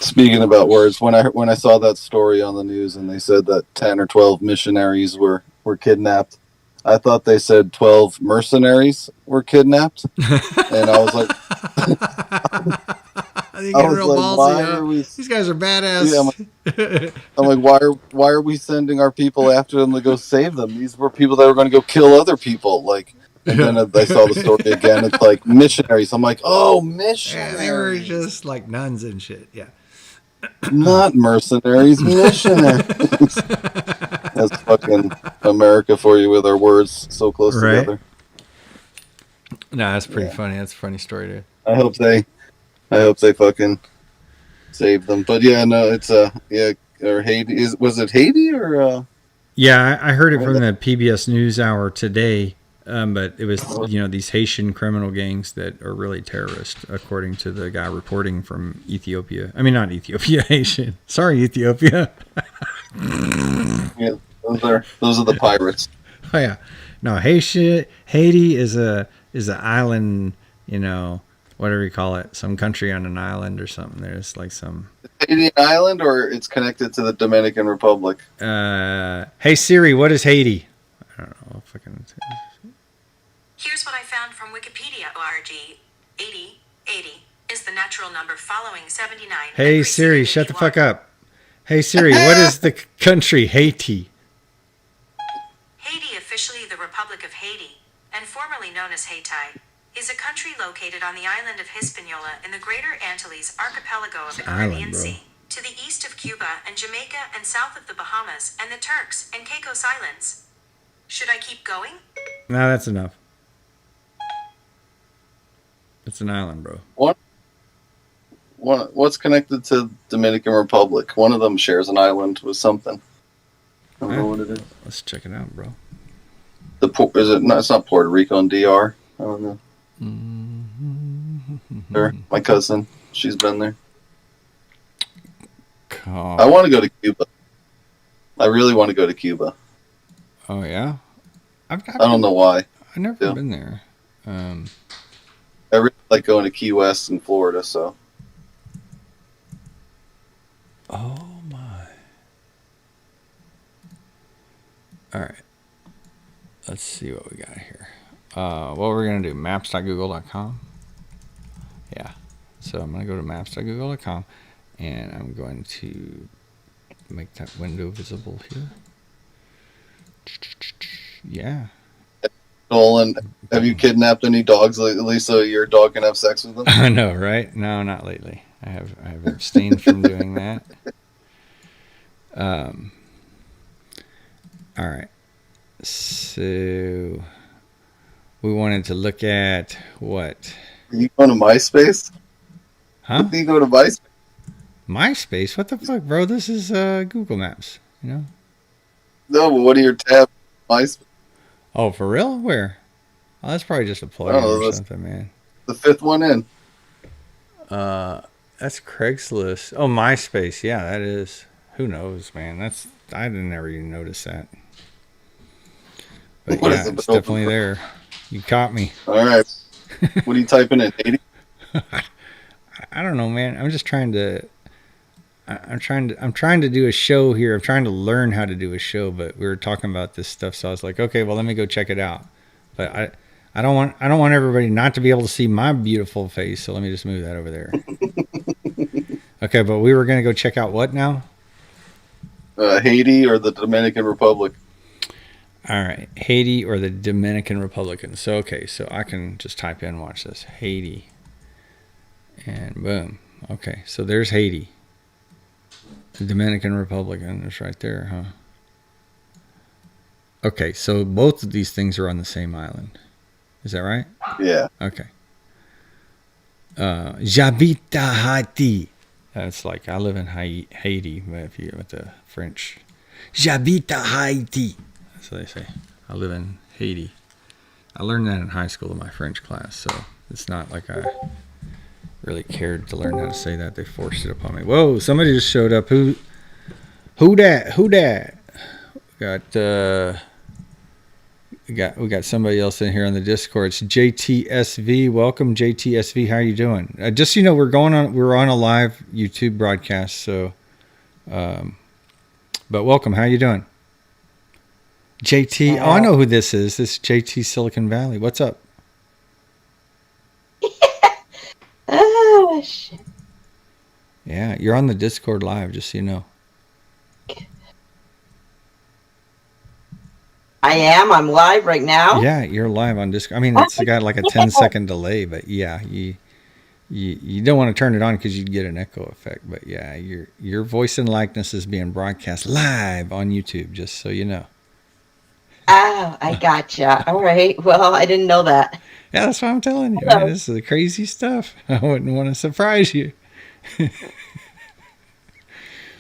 Speaker 3: Speaking about words, when I saw that story on the news and they said that 10 or 12 missionaries were kidnapped, I thought they said 12 mercenaries were kidnapped, and I was like,
Speaker 1: these guys are badass.
Speaker 3: Yeah, I'm like, why are we sending our people after them to go save them? These were people that were going to go kill other people, like. And then I saw the story again. It's like missionaries. I'm like, oh, missionaries.
Speaker 1: Yeah, they were just like nuns and shit. Yeah.
Speaker 3: Not mercenaries, missionaries. That's fucking America for you with our words so close together.
Speaker 1: No, that's pretty funny. That's a funny story, dude.
Speaker 3: I hope they fucking save them. But yeah, no, it's or Haiti. Was it Haiti or?
Speaker 1: Yeah, I heard it from the PBS NewsHour today. But it was, these Haitian criminal gangs that are really terrorists, according to the guy reporting from Ethiopia. I mean, not Ethiopia, Haitian. Sorry, Ethiopia.
Speaker 3: Yeah, those are the pirates.
Speaker 1: Oh yeah, no, Haiti is an island. Whatever you call it, some country on an island or something. There's like some.
Speaker 3: Haiti an island, or it's connected to the Dominican Republic.
Speaker 1: Hey Siri, what is Haiti? I don't know. Fucking.
Speaker 4: Here's what I found from Wikipedia.org. 80 is the natural number following 79.
Speaker 1: Hey Siri, shut the fuck up. Hey Siri, what is the country Haiti?
Speaker 4: Haiti, officially the Republic of Haiti, and formerly known as Haiti, is a country located on the island of Hispaniola in the Greater Antilles archipelago of the Caribbean Sea, to the east of Cuba and Jamaica and south of the Bahamas and the Turks and Caicos Islands. Should I keep going?
Speaker 1: No, that's enough. It's an island, bro.
Speaker 3: What's connected to Dominican Republic? One of them shares an island with something. I don't know what it is.
Speaker 1: Let's check it out, bro.
Speaker 3: Is it? No, it's not Puerto Rico and DR. I don't know.
Speaker 1: Mm-hmm.
Speaker 3: My cousin, she's been there.
Speaker 1: God.
Speaker 3: I want to go to Cuba. I really want to go to Cuba.
Speaker 1: Oh yeah,
Speaker 3: I don't know why.
Speaker 1: I've never been there.
Speaker 3: I really like going to Key West in Florida. So.
Speaker 1: Oh my. All right. Let's see what we got here. What we're going to do, maps.google.com. Yeah. So I'm going to go to maps.google.com and I'm going to make that window visible here. Yeah.
Speaker 3: Nolan, have you kidnapped any dogs lately so your dog can have sex with them?
Speaker 1: I know, right? No, not lately. I have abstained from doing that. All right. So we wanted to look at what?
Speaker 3: Are you going to MySpace?
Speaker 1: Huh?
Speaker 3: Are you go to MySpace?
Speaker 1: MySpace? What the fuck, bro? This is Google Maps, you know?
Speaker 3: No, but what are your tabs? MySpace?
Speaker 1: Oh, for real? Where? Oh, that's probably just a plugin or something, man.
Speaker 3: The fifth one in.
Speaker 1: That's Craigslist. Oh, MySpace. Yeah, that is. Who knows, man? I didn't ever even notice that. But yeah, it's definitely there. You caught me.
Speaker 3: All right. What are you typing in? 80?
Speaker 1: I don't know, man. I'm just trying to I'm trying to do a show here. I'm trying to learn how to do a show, but we were talking about this stuff, so I was like, okay, well, let me go check it out. But I don't want everybody not to be able to see my beautiful face, so let me just move that over there. Okay, but we were gonna go check out what now?
Speaker 3: Haiti or the Dominican Republic.
Speaker 1: All right, Haiti or the Dominican Republic. So okay, so I can just type in, watch this, Haiti, and boom. Okay, so there's Haiti. The Dominican Republic is right there, huh? Okay, so both of these things are on the same island. Is that right?
Speaker 3: Yeah.
Speaker 1: Okay. J'habite Haiti. That's like I live in Haiti, but if you with the French, J'habite Haiti. That's what they say. I live in Haiti. I learned that in high school in my French class, so it's not like I really cared to learn how to say that. They forced it upon me. Whoa! Somebody just showed up. Who that? Who that? We got somebody else in here on the Discord. It's JTSV. Welcome, JTSV. How you doing? Just so you know, we're on a live YouTube broadcast. So, but welcome. How you doing, JT? Oh, I know who this is. This is JT Silicon Valley. What's up?
Speaker 5: Oh shit!
Speaker 1: Yeah, you're on the Discord live. Just so you know.
Speaker 5: I am. I'm live right now.
Speaker 1: Yeah, you're live on Discord. I mean, it's got like a 10-second delay, but yeah, you don't want to turn it on because you'd get an echo effect. But yeah, your voice and likeness is being broadcast live on YouTube, just so you know.
Speaker 5: Oh, I gotcha. All right. Well, I didn't know that.
Speaker 1: Yeah, that's what I'm telling you. Man, this is the crazy stuff. I wouldn't want to surprise you.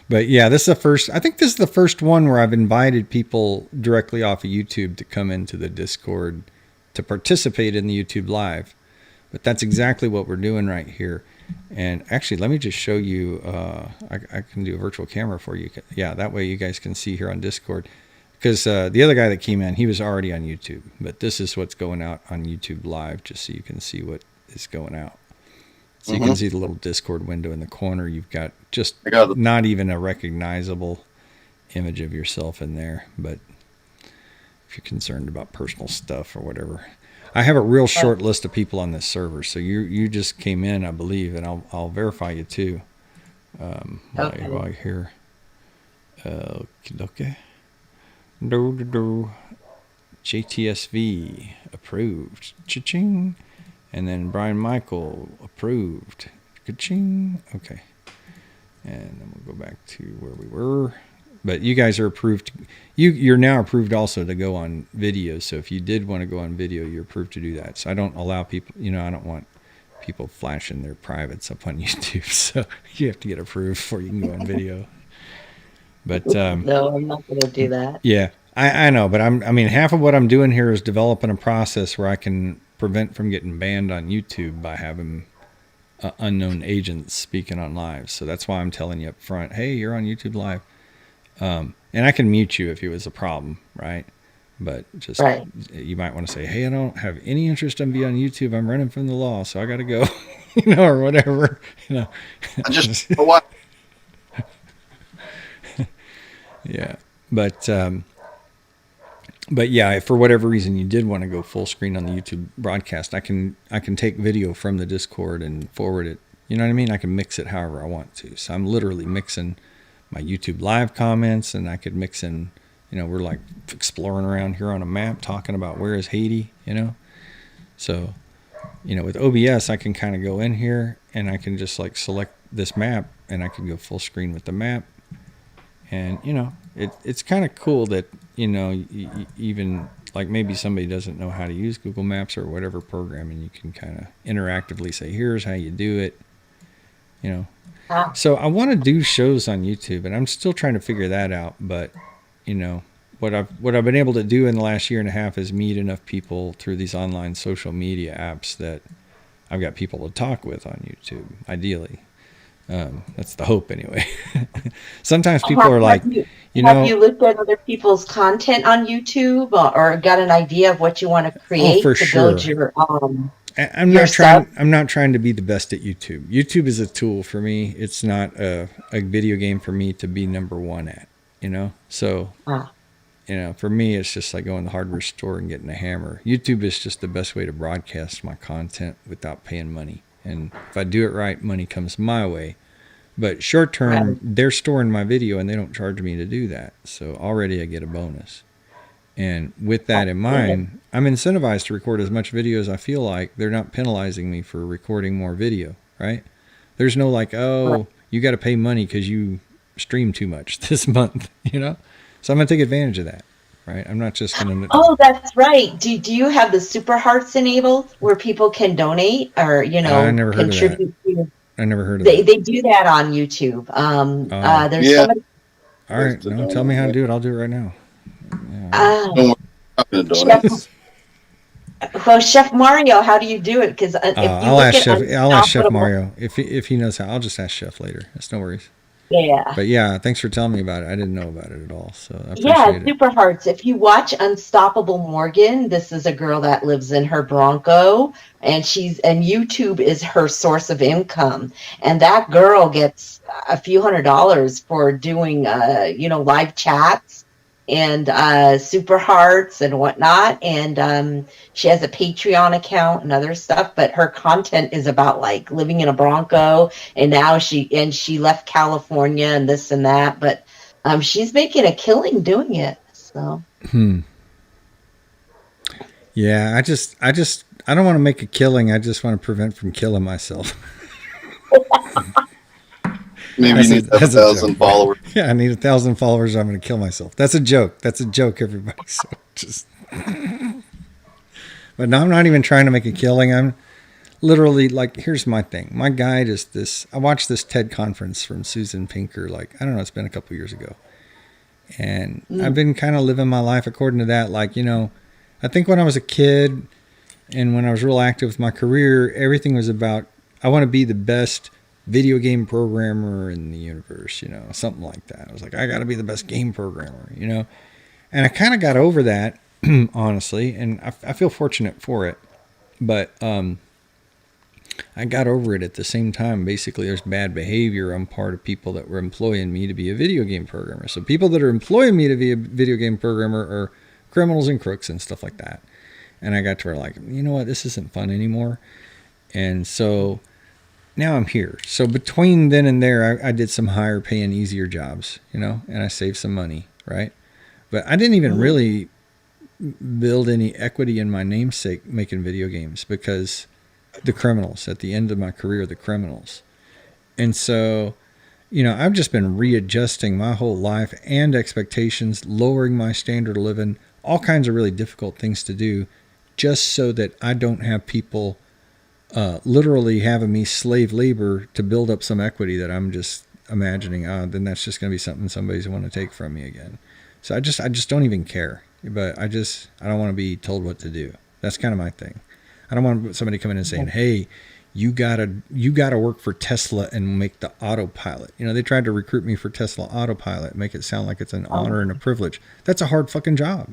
Speaker 1: But yeah, this is the first. I think this is the first one where I've invited people directly off of YouTube to come into the Discord to participate in the YouTube live. But that's exactly what we're doing right here. And actually, let me just show you. I can do a virtual camera for you. Yeah, that way you guys can see here on Discord. Because the other guy that came in, he was already on YouTube. But this is what's going out on YouTube live, just so you can see what is going out. So you can see the little Discord window in the corner. You've got just not even a recognizable image of yourself in there. But if you're concerned about personal stuff or whatever, I have a real short list of people on this server. So you just came in, I believe, and I'll verify you too while you're here. Okay. JTSV approved. Cha-ching. And then Brian Michael approved. Ka-ching. Okay. And then we'll go back to where we were. But you guys are approved. You're now approved also to go on video. So if you did want to go on video, you're approved to do that. So I don't allow people, I don't want people flashing their privates up on YouTube. So you have to get approved before you can go on video. But
Speaker 5: no, I'm not going to do that.
Speaker 1: Yeah, I know. But I mean, half of what I'm doing here is developing a process where I can prevent from getting banned on YouTube by having unknown agents speaking on live. So that's why I'm telling you up front, hey, you're on YouTube live. And I can mute you if it was a problem, right? But just you might want to say, hey, I don't have any interest in being on YouTube. I'm running from the law, so I got to go, or whatever.
Speaker 3: I just what?
Speaker 1: Yeah, but yeah, if for whatever reason you did want to go full screen on the YouTube broadcast, I can take video from the Discord and forward it. You know what I mean? I can mix it however I want to. So I'm literally mixing my YouTube live comments, and I could mix in, we're like exploring around here on a map talking about where is Haiti, So, with OBS, I can kind of go in here and I can just like select this map and I can go full screen with the map. And, it's kind of cool that, even like maybe somebody doesn't know how to use Google Maps or whatever program, and you can kind of interactively say, here's how you do it, So I want to do shows on YouTube, and I'm still trying to figure that out. But, what I've been able to do in the last year and a half is meet enough people through these online social media apps that I've got people to talk with on YouTube, ideally. That's the hope anyway. Sometimes people are like,
Speaker 5: have you looked at other people's content on YouTube or got an idea of what you want to create
Speaker 1: for
Speaker 5: to
Speaker 1: sure.
Speaker 5: build your
Speaker 1: I'm not trying. I'm not trying to be the best at YouTube. YouTube is a tool for me. It's not a video game for me to be number one at. So for me, it's just like going to the hardware store and getting a hammer. YouTube is just the best way to broadcast my content without paying money. And if I do it right, money comes my way. But short term, they're storing my video and they don't charge me to do that. So already I get a bonus. And with that in mind, I'm incentivized to record as much video as I feel like. They're not penalizing me for recording more video, right? There's no like, oh, you got to pay money because you stream too much this month, So I'm going to take advantage of that, right? I'm not just going to...
Speaker 5: Oh, that's right. Do you have the Super Hearts enabled where people can donate or,
Speaker 1: I never heard
Speaker 5: contribute
Speaker 1: of that. I never heard of
Speaker 5: that.
Speaker 1: that.
Speaker 5: They do that on YouTube. There's somebody...
Speaker 1: All right. No, tell me how to do it. I'll do it right now.
Speaker 3: Don't worry.
Speaker 5: Well, Chef Mario, how do you do it? Because
Speaker 1: I'll ask Chef Mario if he knows how. I'll just ask Chef later. That's no worries.
Speaker 5: Yeah.
Speaker 1: But yeah, thanks for telling me about it. I didn't know about it at all. So I appreciate it.
Speaker 5: Super Hearts. If you watch Unstoppable Morgan, this is a girl that lives in her Bronco, and YouTube is her source of income. And that girl gets a few $100s for doing live chats and Super Hearts and whatnot. And she has a Patreon account and other stuff, but her content is about like living in a Bronco, and now she left California and this and that, but she's making a killing doing it. So
Speaker 1: yeah, I don't want to make a killing. I just want to prevent from killing myself.
Speaker 3: Maybe you need 1,000 followers.
Speaker 1: Yeah, I need 1,000 followers or I'm going to kill myself. That's a joke. That's a joke, everybody. So just... But no, I'm not even trying to make a killing. I'm literally like, here's my thing. My guide is this. I watched this TED conference from Susan Pinker. Like, I don't know, it's been a couple years ago. And I've been kind of living my life according to that. Like, I think when I was a kid and when I was real active with my career, everything was about, I want to be the best video game programmer in the universe, something like that. I was like, I got to be the best game programmer, and I kind of got over that, honestly, and I feel fortunate for it, but I got over it at the same time. Basically, there's bad behavior on part of people that were employing me to be a video game programmer. So people that are employing me to be a video game programmer are criminals and crooks and stuff like that. And I got to where like, you know what, this isn't fun anymore. And so now I'm here. So between then and there, I did some higher paying, easier jobs, and I saved some money, right? But I didn't even really build any equity in my namesake making video games because the criminals at the end of my career, the criminals. And so, I've just been readjusting my whole life and expectations, lowering my standard of living, all kinds of really difficult things to do just so that I don't have people literally having me slave labor to build up some equity that I'm just imagining, then that's just going to be something somebody's want to take from me again. So I just don't even care, but I don't want to be told what to do. That's kind of my thing. I don't want somebody coming in and saying, hey, you gotta work for Tesla and make the autopilot. They tried to recruit me for Tesla autopilot, make it sound like it's an honor and a privilege. That's a hard fucking job.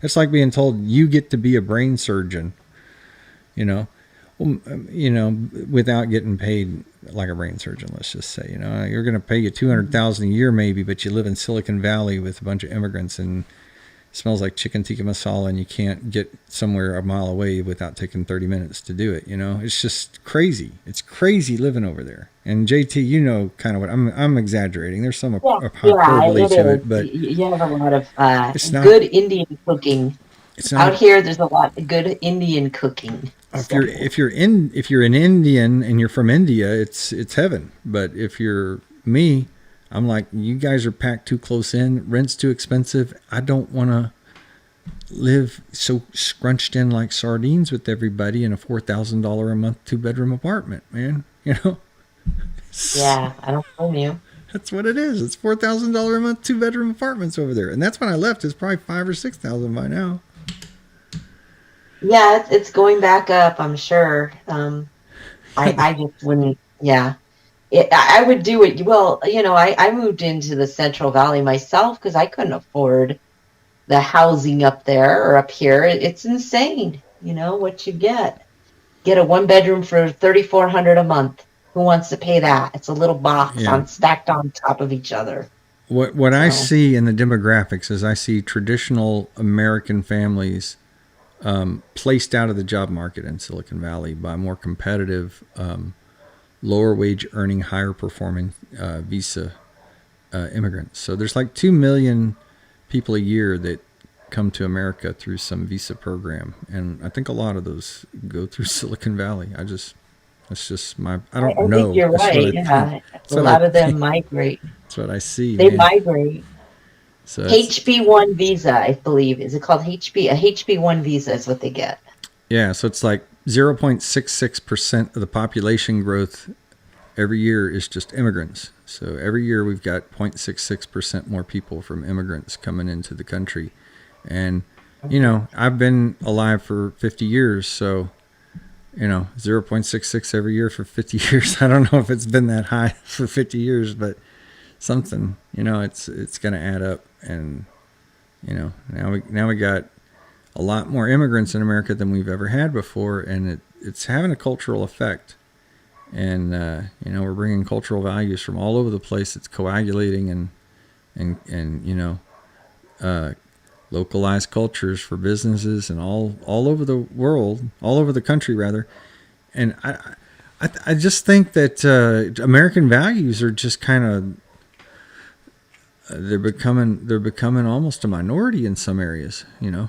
Speaker 1: It's like being told you get to be a brain surgeon, without getting paid like a brain surgeon, let's just say, you're going to pay you $200,000 a year maybe, but you live in Silicon Valley with a bunch of immigrants and it smells like chicken tikka masala and you can't get somewhere a mile away without taking 30 minutes to do it. It's just crazy. It's crazy living over there. And JT, kind of what I'm exaggerating. There's some hyperbole to it, but
Speaker 5: you have a lot of good Indian cooking. It's not, out here, there's a lot of good Indian cooking.
Speaker 1: If you're an Indian and you're from India, it's heaven. But if you're me, I'm like, you guys are packed too close in. Rent's too expensive. I don't want to live so scrunched in like sardines with everybody in a $4,000 a month 2-bedroom apartment, man.
Speaker 5: Yeah, I don't blame you.
Speaker 1: That's what it is. It's $4,000 a month 2-bedroom apartments over there, and that's when I left. It's probably $5,000 or $6,000 by now.
Speaker 5: Yeah, it's going back up, I'm sure. I just wouldn't, yeah. I would do it. Well, I moved into the Central Valley myself because I couldn't afford the housing up there or up here. It's insane, what you get. get a 1-bedroom for $3,400 a month. Who wants to pay that? It's a little box
Speaker 1: Yeah.
Speaker 5: stacked on top of each other.
Speaker 1: What I
Speaker 5: So.
Speaker 1: see in the demographics is I see traditional American families placed out of the job market in Silicon Valley by more competitive, lower wage earning, higher performing visa immigrants. So there's like 2 million people a year that come to America through some visa program, and I think a lot of those go through Silicon Valley. That's just my, I don't
Speaker 5: I
Speaker 1: know.
Speaker 5: think you're
Speaker 1: That's what
Speaker 5: right.
Speaker 1: I
Speaker 5: Yeah,
Speaker 1: think.
Speaker 5: a lot of them migrate.
Speaker 1: That's what I see,
Speaker 5: They
Speaker 1: man.
Speaker 5: migrate.
Speaker 1: So
Speaker 5: HB1 visa, I believe. Is it called HB? A HB1 visa is what they get.
Speaker 1: yeah, so it's like 0.66% of the population growth every year is just immigrants. So every year we've got 0.66% more people from immigrants coming into the country. And, you know, I've been alive for 50 years, so, you know, 0.66 every year for 50 years. I don't know if it's been that high for 50 years, but something, you know, it's going to add up. And, you know, now we got a lot more immigrants in America than we've ever had before, and it's having a cultural effect. And you know, we're bringing cultural values from all over the place. It's coagulating and you know, localized cultures for businesses and all over the world, all over the country rather. And I just think that American values are just kind of they're becoming almost a minority in some areas. You know,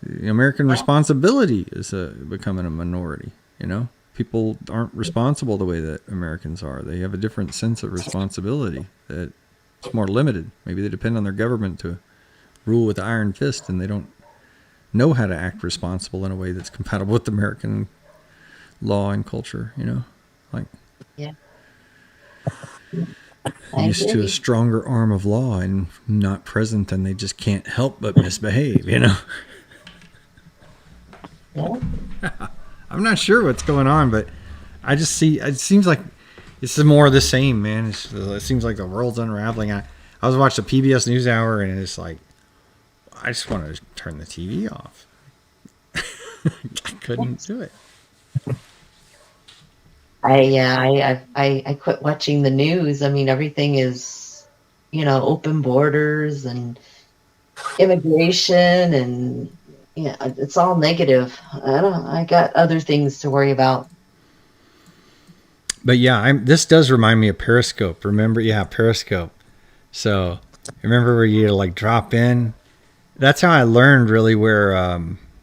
Speaker 1: the American responsibility is becoming a minority. You know. People aren't responsible the way that Americans are. They have a different sense of responsibility that's more limited. Maybe they depend on their government to rule with iron fist, and they don't know how to act responsible in a way that's compatible with American law and culture, you know? Like,
Speaker 5: yeah.
Speaker 1: Used to a stronger arm of law and not present, and they just can't help but misbehave, you know?
Speaker 5: Yeah.
Speaker 1: I'm not sure what's going on, but I just see it seems like this is more of the same, man. It seems like the world's unraveling. I was watching the PBS NewsHour, and it's like I just want to turn the TV off. I couldn't do it.
Speaker 5: I quit watching the news. I mean, everything is, you know, open borders and immigration and. Yeah, it's all negative. I got other things to worry about.
Speaker 1: But yeah, this does remind me of Periscope. Remember? Yeah, Periscope. So remember where you like drop in? That's how I learned really where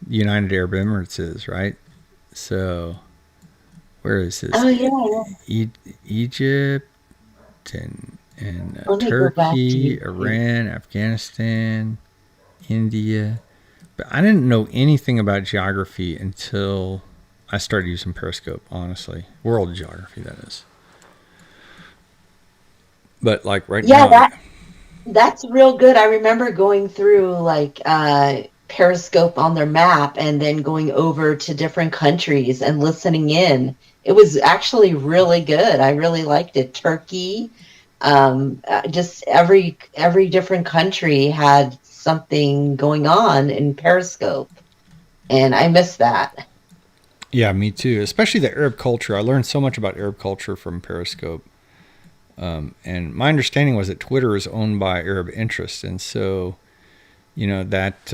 Speaker 1: United Arab Emirates is, right? So where is this?
Speaker 5: Oh yeah,
Speaker 1: Egypt and Turkey, Iran, Afghanistan, India. But I didn't know anything about geography until I started using Periscope, honestly. World geography, that is. But like right now...
Speaker 5: Yeah, that's real good. I remember going through like Periscope on their map and then going over to different countries and listening in. It was actually really good. I really liked it. Turkey, just every different country had something going on in Periscope, and I miss that.
Speaker 1: Yeah, me too. Especially the Arab culture. I learned so much about Arab culture from Periscope. And my understanding was that Twitter is owned by Arab interests, and so, you know, that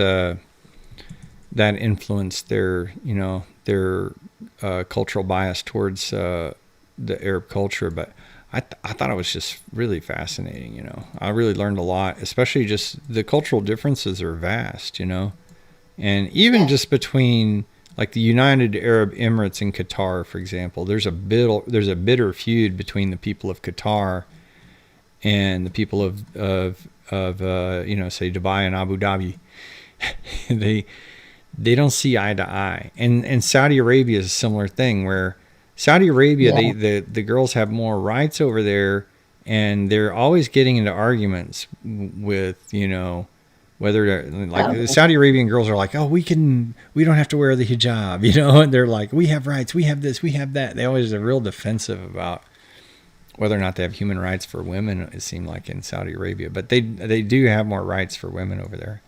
Speaker 1: influenced their cultural bias towards the Arab culture. But I thought it was just really fascinating, you know. I really learned a lot, especially just the cultural differences are vast, you know. And even just between like the United Arab Emirates and Qatar, for example, there's a bitter feud between the people of Qatar and the people of you know, say Dubai and Abu Dhabi. they don't see eye to eye. And Saudi Arabia is a similar thing where Saudi Arabia, the girls have more rights over there, and they're always getting into arguments with, you know, whether like the Saudi Arabian girls are like, oh, we don't have to wear the hijab, you know, and they're like, we have rights, we have this, we have that. They always are real defensive about whether or not they have human rights for women. It seemed like in Saudi Arabia, but they do have more rights for women over there.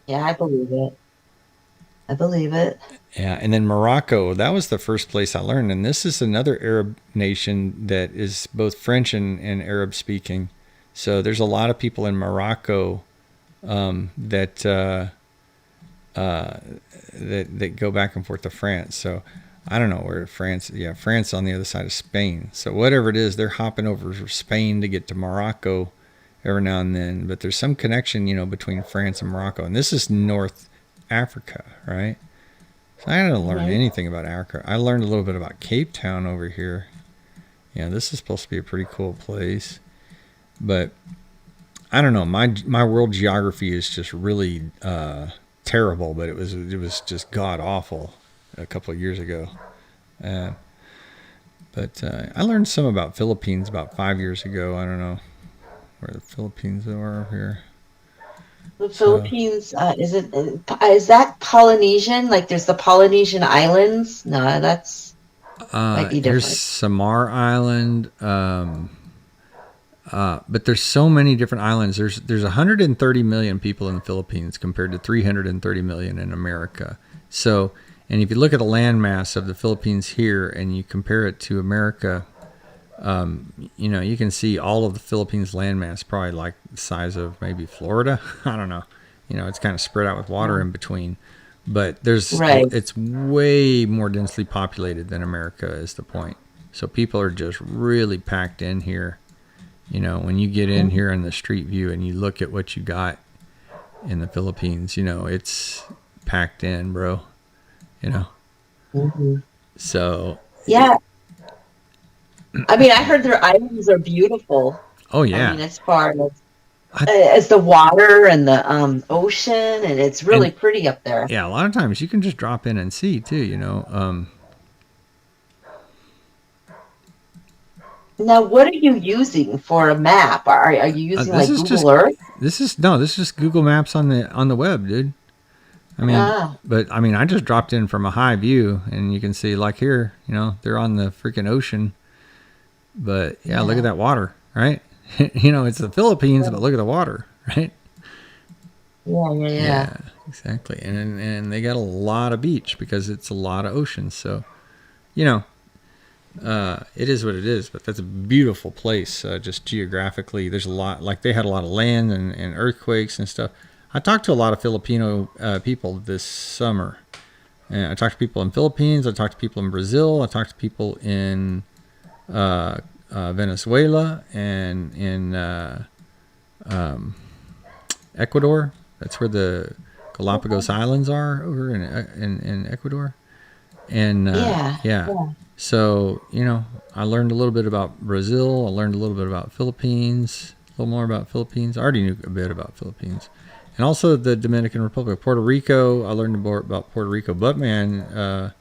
Speaker 5: Yeah, I believe it. I believe it.
Speaker 1: Yeah, and then Morocco, that was the first place I learned. And this is another Arab nation that is both French and Arab speaking. So there's a lot of people in Morocco that that go back and forth to France. So I don't know where France. Yeah, France on the other side of Spain. So whatever it is, they're hopping over Spain to get to Morocco every now and then. But there's some connection, between France and Morocco. And this is North Africa, right? So I didn't learn anything about Africa. I learned a little bit about Cape Town over here. Yeah, this is supposed to be a pretty cool place. But I don't know. My world geography is just really terrible, but it was just god awful a couple of years ago. But I learned some about Philippines about 5 years ago. I don't know where the Philippines are here.
Speaker 5: The Philippines, is that Polynesian? Like there's the Polynesian Islands? No, that's might be different.
Speaker 1: Here's Samar Island. But there's so many different islands. There's 130 million people in the Philippines compared to 330 million in America. So, and if you look at the landmass of the Philippines here and you compare it to America, you can see all of the Philippines landmass probably like the size of maybe Florida. I don't know. It's kind of spread out with water in between. But it's way more densely populated than America is the point. So people are just really packed in here. When you get in here in the street view and you look at what you got in the Philippines, it's packed in, bro. So
Speaker 5: yeah. I mean, I heard their islands are beautiful.
Speaker 1: Oh yeah.
Speaker 5: I mean, as far as the water and the ocean, and it's really pretty up there.
Speaker 1: Yeah, a lot of times you can just drop in and see too.
Speaker 5: Now, what are you using for a map? Are you using like Google Earth?
Speaker 1: This is just Google Maps on the web, dude. I mean, I just dropped in from a high view, and you can see like here, they're on the freaking ocean. But yeah, look at that water, right? It's the Philippines, but look at the water, right?
Speaker 5: Yeah,
Speaker 1: exactly. And they got a lot of beach because it's a lot of ocean. So, it is what it is, but that's a beautiful place. Just geographically, there's a lot. Like they had a lot of land and earthquakes and stuff. I talked to a lot of Filipino people this summer, and I talked to people in Philippines. I talked to people in Brazil. I talked to people in Venezuela and in Ecuador. That's where the Galapagos Islands are over in Ecuador. And so I learned a little bit about Brazil. I learned a little bit about Philippines. A little more about Philippines. I already knew a bit about Philippines, and also the Dominican Republic, Puerto Rico. I learned more about Puerto Rico. But man,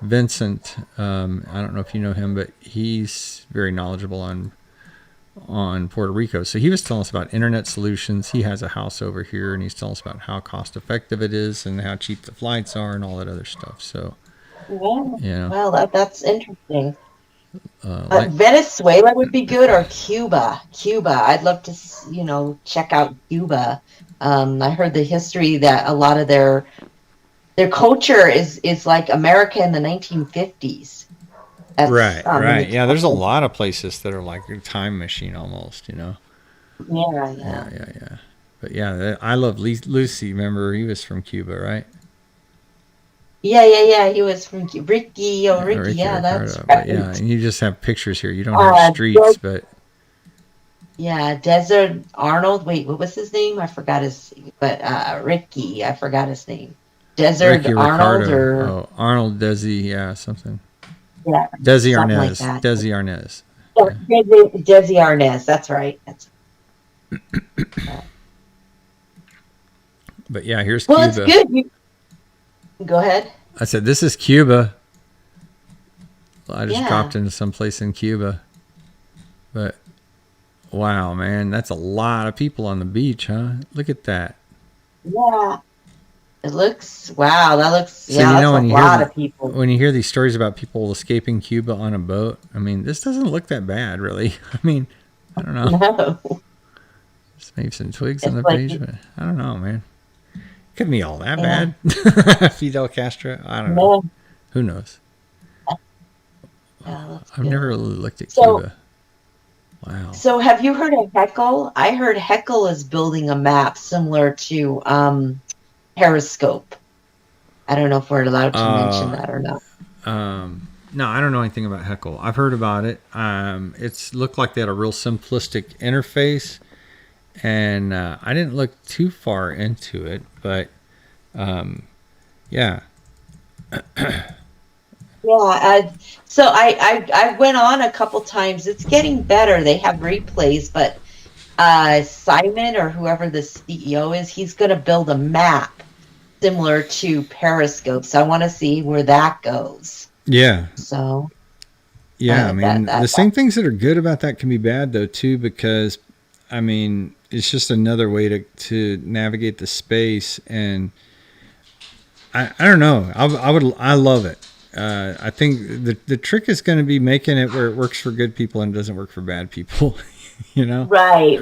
Speaker 1: Vincent, I don't know if you know him, but he's very knowledgeable on Puerto Rico. So he was telling us about internet solutions. He has a house over here, and he's telling us about how cost effective it is and how cheap the flights are and all that other stuff. So,
Speaker 5: well, that's interesting. Venezuela would be good, or Cuba. I'd love to, check out Cuba. I heard the history that a lot of their culture is like America in the 1950s.
Speaker 1: Right. Yeah, there's a lot of places that are like a time machine almost,
Speaker 5: Yeah.
Speaker 1: But yeah, I love Lucy. Remember, he was from Cuba, right?
Speaker 5: Yeah. He was from Ricky. Oh, Ricky. Yeah, that's right.
Speaker 1: But yeah, and you just have pictures here. You don't have streets, but
Speaker 5: yeah, Desert Arnold. Wait, what was his name? I forgot his. But Ricky, I forgot his name. Desert
Speaker 1: Ricky
Speaker 5: Arnold
Speaker 1: Ricardo. Arnold Desi, yeah, something.
Speaker 5: Yeah,
Speaker 1: Desi
Speaker 5: something
Speaker 1: Arnaz.
Speaker 5: like that.
Speaker 1: Desi Arnaz.
Speaker 5: Desi Arnaz. That's right.
Speaker 1: But yeah, here's Cuba.
Speaker 5: Well, it's good. Go ahead.
Speaker 1: I said, this is Cuba. Well, I just dropped into some place in Cuba. But, wow, man, that's a lot of people on the beach, huh? Look at that.
Speaker 5: Yeah. It looks, wow, that looks,
Speaker 1: So,
Speaker 5: that's a lot of people.
Speaker 1: When you hear these stories about people escaping Cuba on a boat, I mean, this doesn't look that bad, really. I mean, I don't know.
Speaker 5: No.
Speaker 1: Just maybe some twigs on the page, but I don't know, man. Could be all that
Speaker 5: Yeah.
Speaker 1: bad. Fidel Castro. I don't know.
Speaker 5: Yeah,
Speaker 1: Who knows?
Speaker 5: that's
Speaker 1: I've
Speaker 5: good.
Speaker 1: never really looked at
Speaker 5: So,
Speaker 1: Cuba. Wow.
Speaker 5: so have you heard of Heckle? I heard Heckle is building a map similar to Periscope. I don't know if we're allowed to mention that or not.
Speaker 1: No, I don't know anything about Heckle. I've heard about it. It's looked like they had a real simplistic interface, and I didn't look too far into it, but yeah.
Speaker 5: Yeah, so I went on a couple times. It's getting better. They have replays, but Simon or whoever the CEO is, he's going to build a map similar to Periscope. So I want to see where that goes.
Speaker 1: Yeah.
Speaker 5: So
Speaker 1: yeah, I mean, the same things that are good about that can be bad though too, because I mean, it's just another way to navigate the space, and I don't know. I love it. I think the trick is going to be making it where it works for good people and it doesn't work for bad people. You know?
Speaker 5: Right.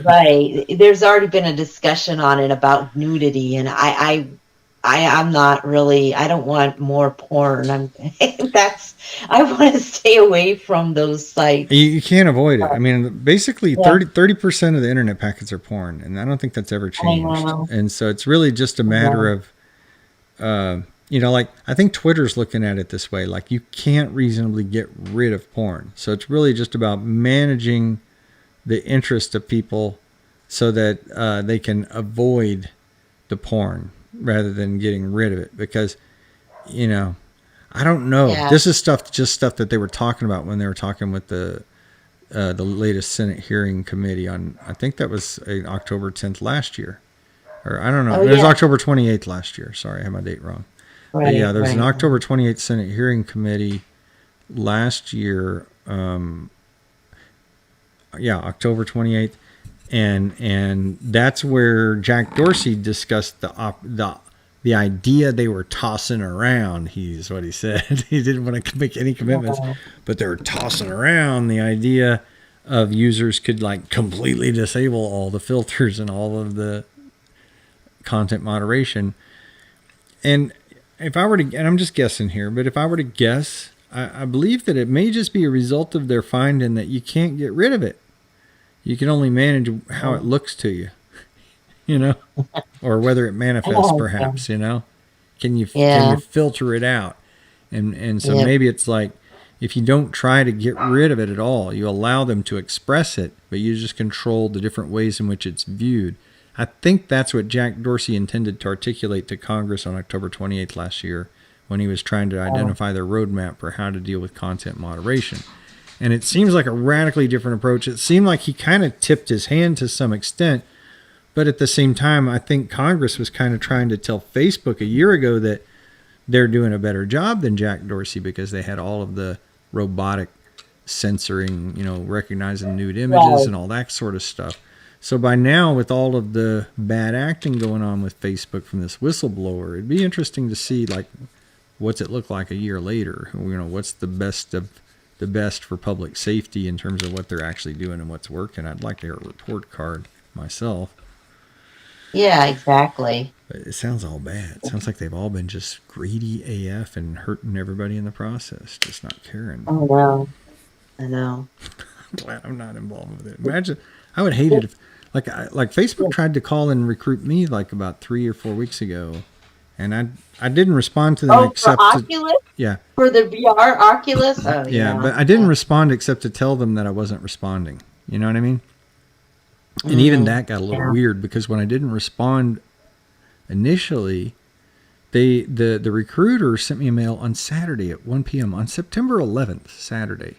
Speaker 5: There's already been a discussion on it about nudity, and I'm not really. I don't want more porn. I want to stay away from those sites.
Speaker 1: You can't avoid it. I mean, basically 30% of the internet packets are porn, and I don't think that's ever changed. And so it's really just a matter of, like I think Twitter's looking at it this way: like you can't reasonably get rid of porn. So it's really just about managing the interest of people so that they can avoid the porn rather than getting rid of it, because I don't know. Yeah. This is stuff that they were talking about when they were talking with the latest Senate hearing committee on, I think that was October 10th last year, or I don't know. It was October 28th last year. Sorry, I had my date wrong. Right, but yeah, there was an October 28th Senate hearing committee last year. October 28th. And that's where Jack Dorsey discussed the idea they were tossing around. He's what he said. He didn't want to make any commitments, but they were tossing around the idea of users could like completely disable all the filters and all of the content moderation. And if I were to, and I'm just guessing here, but if I were to guess, I believe that it may just be a result of their finding that you can't get rid of it. You can only manage how it looks to you, or whether it manifests, perhaps, Can you filter it out? And so maybe it's like, if you don't try to get rid of it at all, you allow them to express it, but you just control the different ways in which it's viewed. I think that's what Jack Dorsey intended to articulate to Congress on October 28th last year when he was trying to identify their roadmap for how to deal with content moderation. And it seems like a radically different approach. It seemed like he kind of tipped his hand to some extent, but at the same time, I think Congress was kind of trying to tell Facebook a year ago that they're doing a better job than Jack Dorsey because they had all of the robotic censoring, recognizing nude images and all that sort of stuff. So by now, with all of the bad acting going on with Facebook from this whistleblower, it'd be interesting to see, like, what's it look like a year later? What's the best for public safety in terms of what they're actually doing and what's working. I'd like to hear a report card myself.
Speaker 5: Yeah, exactly.
Speaker 1: But it sounds all bad. It sounds like they've all been just greedy AF and hurting everybody in the process, just not caring.
Speaker 5: Oh, no. I know.
Speaker 1: I'm glad I'm not involved with it. Imagine, I would hate it if, like Facebook tried to call and recruit me like about 3 or 4 weeks ago, and I didn't respond to them except
Speaker 5: for Oculus?
Speaker 1: Yeah.
Speaker 5: For the VR Oculus? Oh,
Speaker 1: yeah, but I didn't respond except to tell them that I wasn't responding. You know what I mean? And even that got a little weird because when I didn't respond initially, the recruiter sent me a mail on Saturday at 1 p.m. on September 11th, Saturday.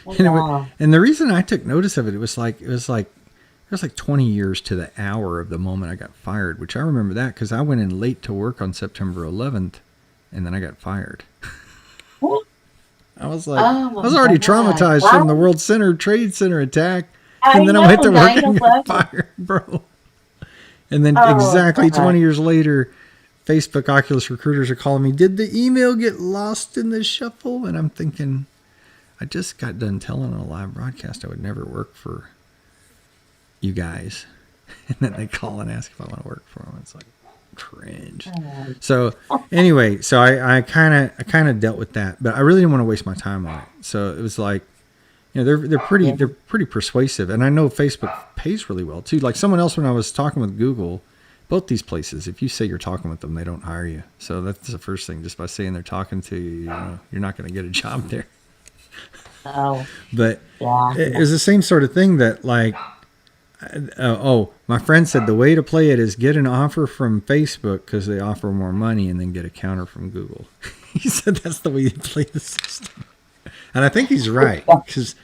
Speaker 1: And the reason I took notice of it, it was like 20 years to the hour of the moment I got fired, which I remember that because I went in late to work on September 11th, and then I got fired. I was like, I was already traumatized from the World Trade Center attack, and then I went to work and got fired, bro. And then exactly 20 years later, Facebook Oculus recruiters are calling me, did the email get lost in the shuffle? And I'm thinking, I just got done telling on a live broadcast I would never work for you guys. And then they call and ask if I want to work for them. It's like, Cringe.
Speaker 5: Oh.
Speaker 1: So anyway, so I kind of dealt with that, but I really didn't want to waste my time on it. So it was like, they're pretty persuasive, and I know Facebook pays really well too. Like someone else when I was talking with Google, both these places, if you say you're talking with them, they don't hire you. So that's the first thing. Just by saying they're talking to you, you're not going to get a job there.
Speaker 5: Oh,
Speaker 1: But
Speaker 5: yeah.
Speaker 1: it was the same sort of thing that like, my friend said the way to play it is get an offer from Facebook because they offer more money, and then get a counter from Google. He said that's the way you play the system. And I think he's right, because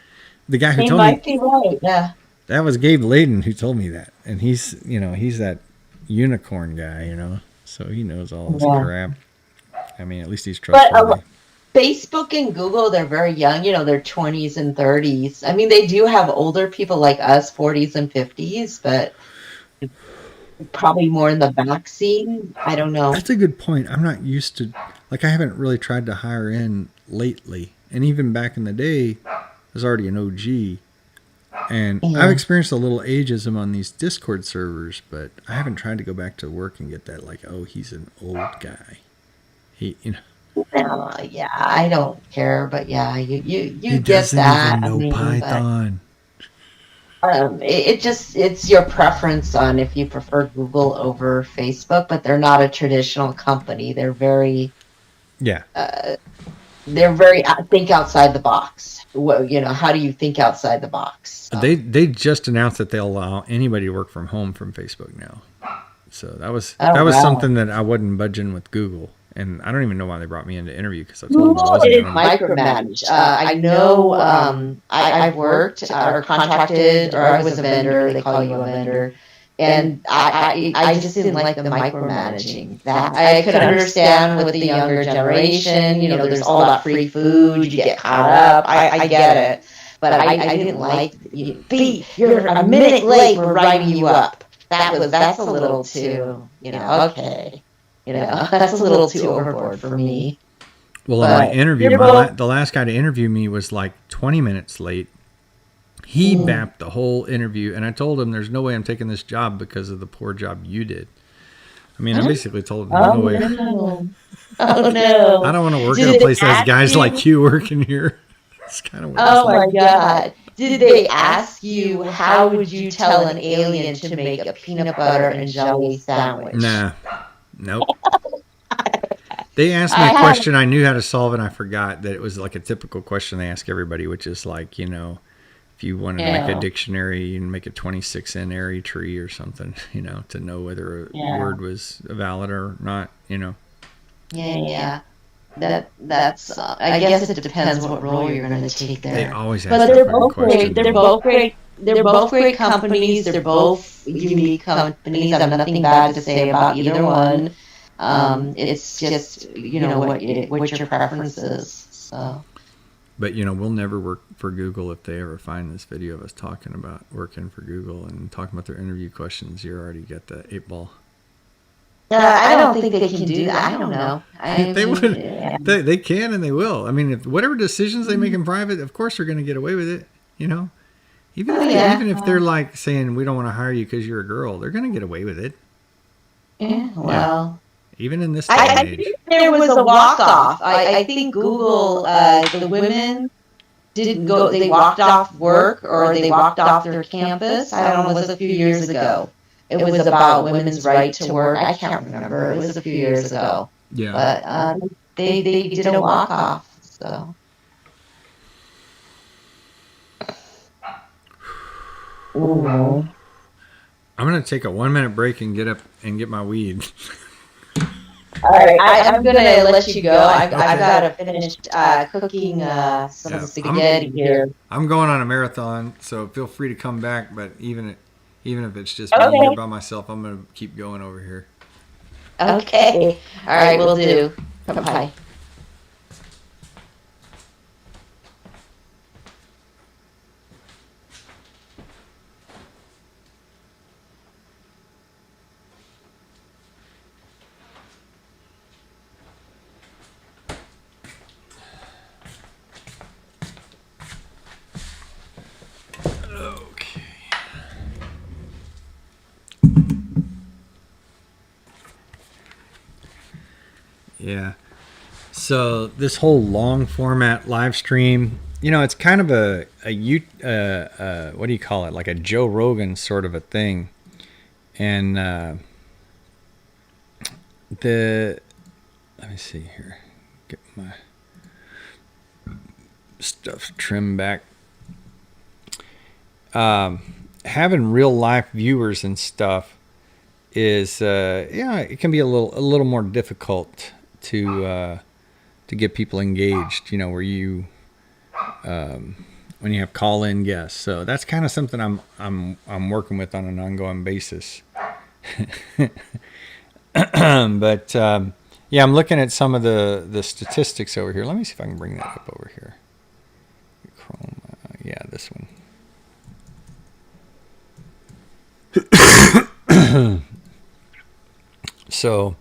Speaker 1: the guy who
Speaker 5: He
Speaker 1: told
Speaker 5: might
Speaker 1: me
Speaker 5: be right. Yeah.
Speaker 1: that was Gabe Layden who told me that, and he's that unicorn guy, so he knows all this
Speaker 5: Yeah.
Speaker 1: crap. I mean, at least he's
Speaker 5: But
Speaker 1: trustworthy.
Speaker 5: Facebook and Google, they're very young, they're 20s and 30s. I mean, they do have older people like us, 40s and 50s, but probably more in the back scene. I don't know.
Speaker 1: That's a good point. I'm not used to, like, I haven't really tried to hire in lately, and even back in the day, I was already an OG. And I've experienced a little ageism on these Discord servers, but I haven't tried to go back to work and get that, like, oh, he's an old guy.
Speaker 5: Yeah, I don't care, but yeah, you
Speaker 1: He
Speaker 5: get
Speaker 1: doesn't
Speaker 5: that.
Speaker 1: even know Python.
Speaker 5: It's your preference on if you prefer Google over Facebook, but they're not a traditional company. They're very
Speaker 1: Yeah.
Speaker 5: think outside the box. How do you think outside the box? So.
Speaker 1: They just announced that they'll allow anybody to work from home from Facebook now. So that was
Speaker 5: Wow.
Speaker 1: something that I wasn't budging with Google. And I don't even know why they brought me in to interview, because I told them I
Speaker 5: Google
Speaker 1: wasn't
Speaker 5: is
Speaker 1: going to.
Speaker 5: micromanage. I know I've worked or contracted, or I was a vendor. They call you a vendor. And I just didn't like the micromanaging. That I could understand with the younger generation. There's all that free food. You get caught up. I get it. But I didn't like, you're a minute late, we're writing you up. That's a little too, okay. That's a little too overboard for me.
Speaker 1: Well, in my interview, the last guy to interview me was like 20 minutes late. He bapped the whole interview, and I told him there's no way I'm taking this job because of the poor job you did. I mean, I basically told him no way.
Speaker 5: No. Oh, no.
Speaker 1: I don't want to work in a place that has guys like you working here. It's kind of weird.
Speaker 5: Oh, my God. Did they ask you, how would you tell an alien to make a peanut butter and jelly sandwich?
Speaker 1: Nah. Nope. They asked me a question I knew how to solve, and I forgot that it was like a typical question they ask everybody, which is like, if you wanted to make a dictionary, you can make a 26 airy tree or something, to know whether a word was valid or not,
Speaker 5: Yeah. That's. I guess it depends what role you're going to take there.
Speaker 1: They always ask
Speaker 5: But
Speaker 1: that
Speaker 5: they're
Speaker 1: fucking
Speaker 5: both
Speaker 1: question.
Speaker 5: great. They're both great. They're both great companies. They're both unique companies. I have nothing bad to say about either one. It's just what your preference is. So.
Speaker 1: But we'll never work for Google if they ever find this video of us talking about working for Google and talking about their interview questions. You already get the 8-ball.
Speaker 5: I don't think they can do that. I don't know.
Speaker 1: They would. Yeah. They can and they will. I mean, if whatever decisions they make in private, of course they're going to get away with it. Even if they're like saying we don't want to hire you because you're a girl, they're going to get away with it.
Speaker 5: Yeah. Well.
Speaker 1: Even in this day and age.
Speaker 5: I think there was a walk-off. I think Google, the women didn't go. They walked off work, or they walked off their campus. I don't know. It was a few years ago. It was about women's right to work. I can't remember. It was a few years ago.
Speaker 1: Yeah.
Speaker 5: But they did a walk-off. So. Ooh.
Speaker 1: I'm going to take a 1-minute break and get up and get my weed.
Speaker 5: All right, I'm going to let you go. I've got to finish cooking some spaghetti here.
Speaker 1: I'm going on a marathon, so feel free to come back. But even if it's just me here by myself, I'm going to keep going over here.
Speaker 5: Okay. All right, we'll do. Bye.
Speaker 1: Yeah. So this whole long format live stream, it's kind of what do you call it? Like a Joe Rogan sort of a thing. And let me see here. Get my stuff trimmed back. Having real life viewers and stuff is it can be a little more difficult to get people engaged, where you when you have call-in guests. So that's kind of something I'm working with on an ongoing basis. But yeah, I'm looking at some of the statistics over here. Let me see if I can bring that up over here. Chrome, yeah, this one. So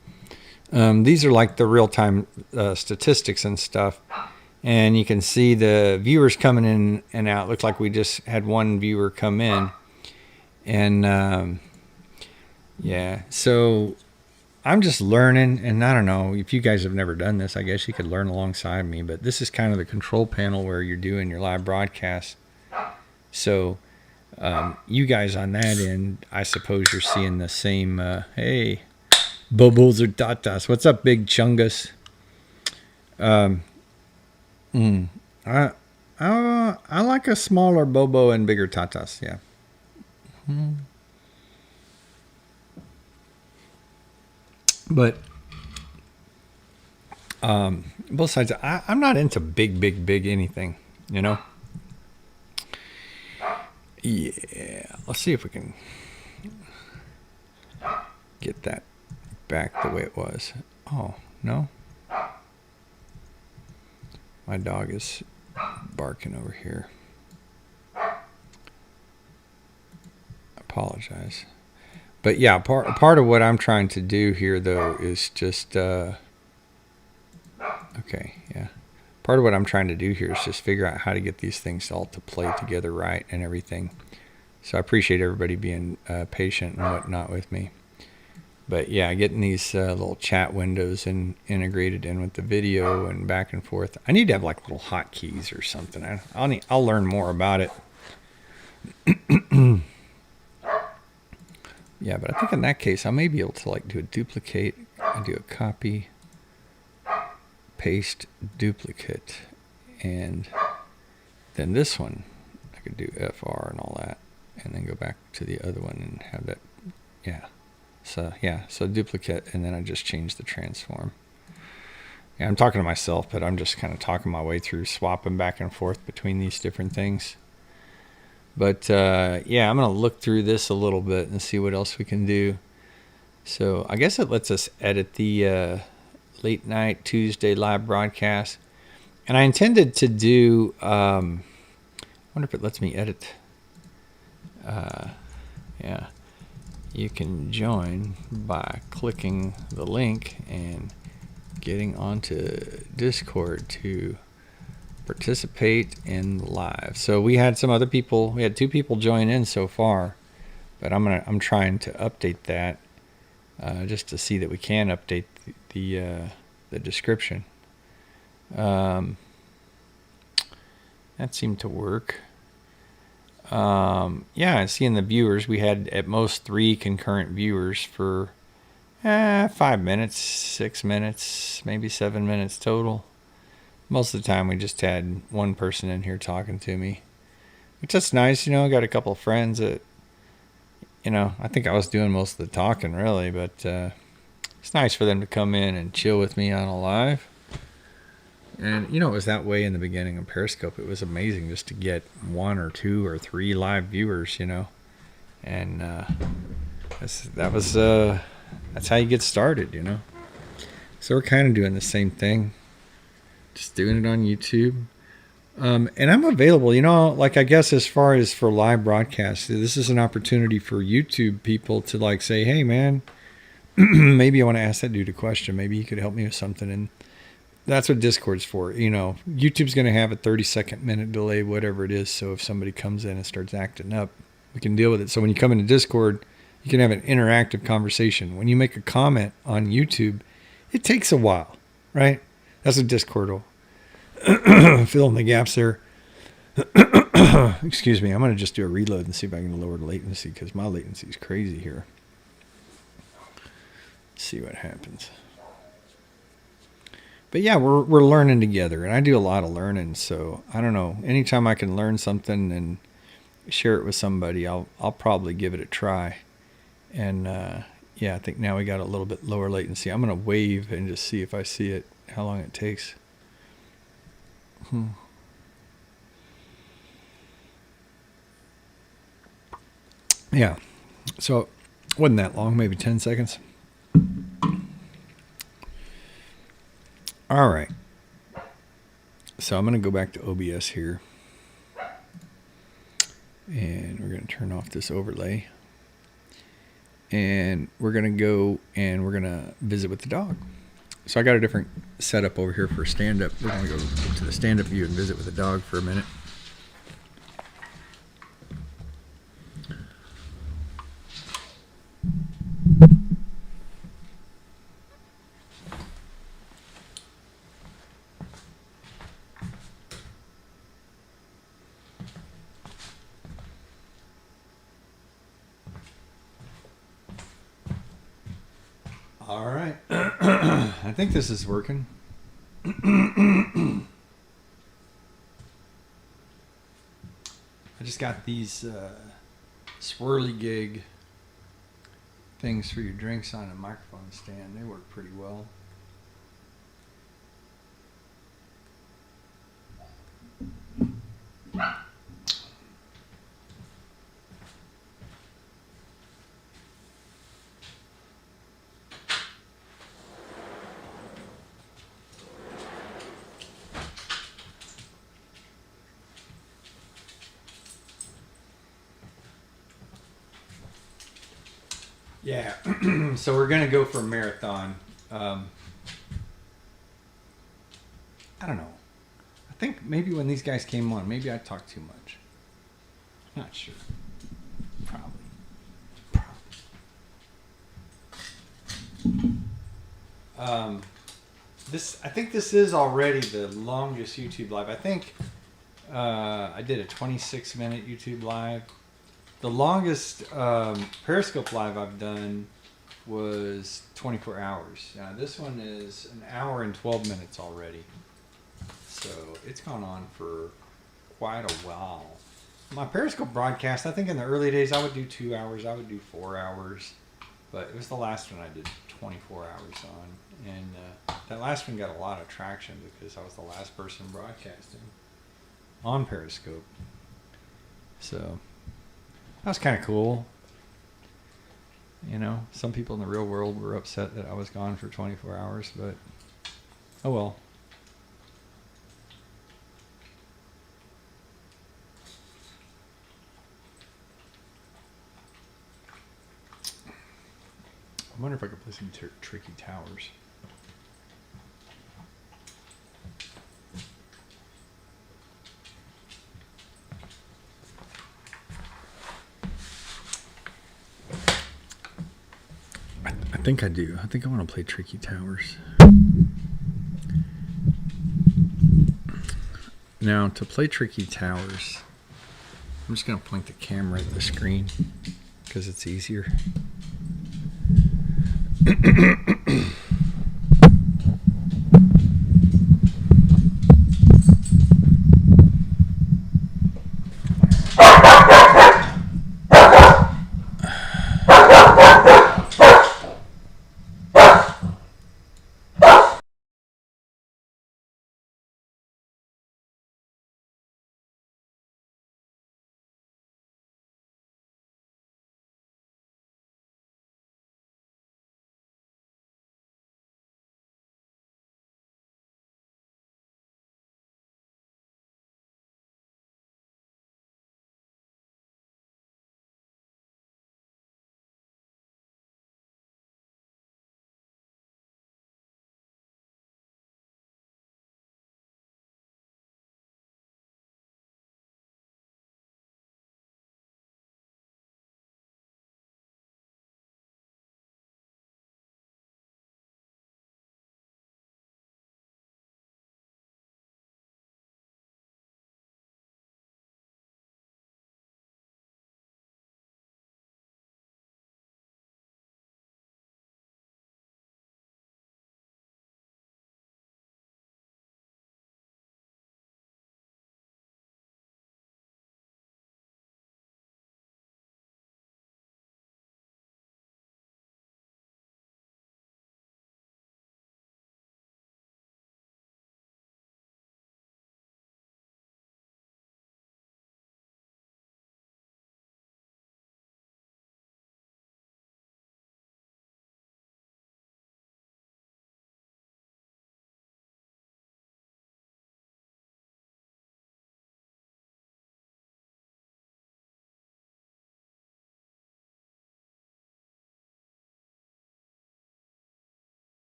Speaker 1: these are like the real-time statistics and stuff, and you can see the viewers coming in and out. Looks like we just had one viewer come in, and yeah, so I'm just learning, and I don't know if you guys have never done this. I guess you could learn alongside me, but this is kind of the control panel where you're doing your live broadcast. So you guys on that end, I suppose you're seeing the same. Hey, Bobos or Tatas. What's up, Big Chungus? I like a smaller Bobo and bigger Tatas. Yeah. But both sides. I'm not into big anything. Yeah. Let's see if we can get that back the way it was. Oh, no. My dog is barking over here. I apologize. But yeah, part of what I'm trying to do here, though, is just... okay, yeah. Part of what I'm trying to do here is just figure out how to get these things all to play together right and everything. So I appreciate everybody being patient and whatnot with me. But yeah, getting these little chat windows integrated in with the video and back and forth. I need to have like little hotkeys or something. I'll learn more about it. Yeah, but I think in that case, I may be able to like do a duplicate and do a copy, paste, duplicate, and then this one, I could do FR and all that, and then go back to the other one and have that, yeah. So yeah, so duplicate, and then I just change the transform. Yeah, I'm talking to myself, but I'm just kind of talking my way through swapping back and forth between these different things. But yeah, I'm going to look through this a little bit and see what else we can do. So I guess it lets us edit the late night Tuesday live broadcast. And I intended to do, I wonder if it lets me edit. Yeah, you can join by clicking the link and getting onto Discord to participate in live. So we had some other people. We had 2 people join in so far, but I'm trying to update that just to see that we can update the description. That seemed to work. Yeah, I see in the viewers we had at most 3 concurrent viewers for 5 minutes, 6 minutes, maybe 7 minutes total. Most of the time we just had one person in here talking to me, which is nice. I got a couple of friends that, I think I was doing most of the talking really, but it's nice for them to come in and chill with me on a live. And, it was that way in the beginning of Periscope. It was amazing just to get 1 or 2 or 3 live viewers, and that's how you get started, So we're kind of doing the same thing. Just doing it on YouTube. And I'm available, like I guess as far as for live broadcasts, this is an opportunity for YouTube people to like say, hey man, maybe I want to ask that dude a question. Maybe he could help me with something. And that's what Discord's for. YouTube's going to have a 30-second minute delay, whatever it is. So if somebody comes in and starts acting up, we can deal with it. So when you come into Discord, you can have an interactive conversation. When you make a comment on YouTube, it takes a while. right? That's a Discord will fill in the gaps there. Excuse me. I'm going to just do a reload and see if I can lower the latency because my latency is crazy here. See what happens. But yeah, we're learning together, and I do a lot of learning. So I don't know. Anytime I can learn something and share it with somebody, I'll probably give it a try. And yeah, I think now we got a little bit lower latency. I'm going to wave and just see if I see it, how long it takes. Yeah, so it wasn't that long, maybe 10 seconds. All right. So I'm going to go back to OBS here. And we're going to turn off this overlay. And we're going to go and we're going to visit with the dog. So I got a different setup over here for stand-up. We're going to go to the stand-up view and visit with the dog for a minute. All right. I think this is working. I just got these swirly gig things for your drinks on a microphone stand. They work pretty well. Yeah, so we're gonna go for a marathon. I don't know. I think maybe when these guys came on, maybe I talked too much. Not sure. Probably. I think this is already the longest YouTube live. I think I did a 26-minute YouTube live. The longest Periscope live I've done was 24 hours. Now this one is an hour and 12 minutes already. So it's gone on for quite a while. My Periscope broadcast, I think in the early days I would do 2 hours, I would do 4 hours. But it was the last one I did 24 hours on. And that last one got a lot of traction because I was the last person broadcasting on Periscope. So that was kind of cool. You know, some people in the real world were upset that I was gone for 24 hours, but oh well. I wonder if I could play some tricky towers. I think I do. I think I want to play tricky towers. Now, to play tricky towers, I'm just going to point the camera at the screen because it's easier.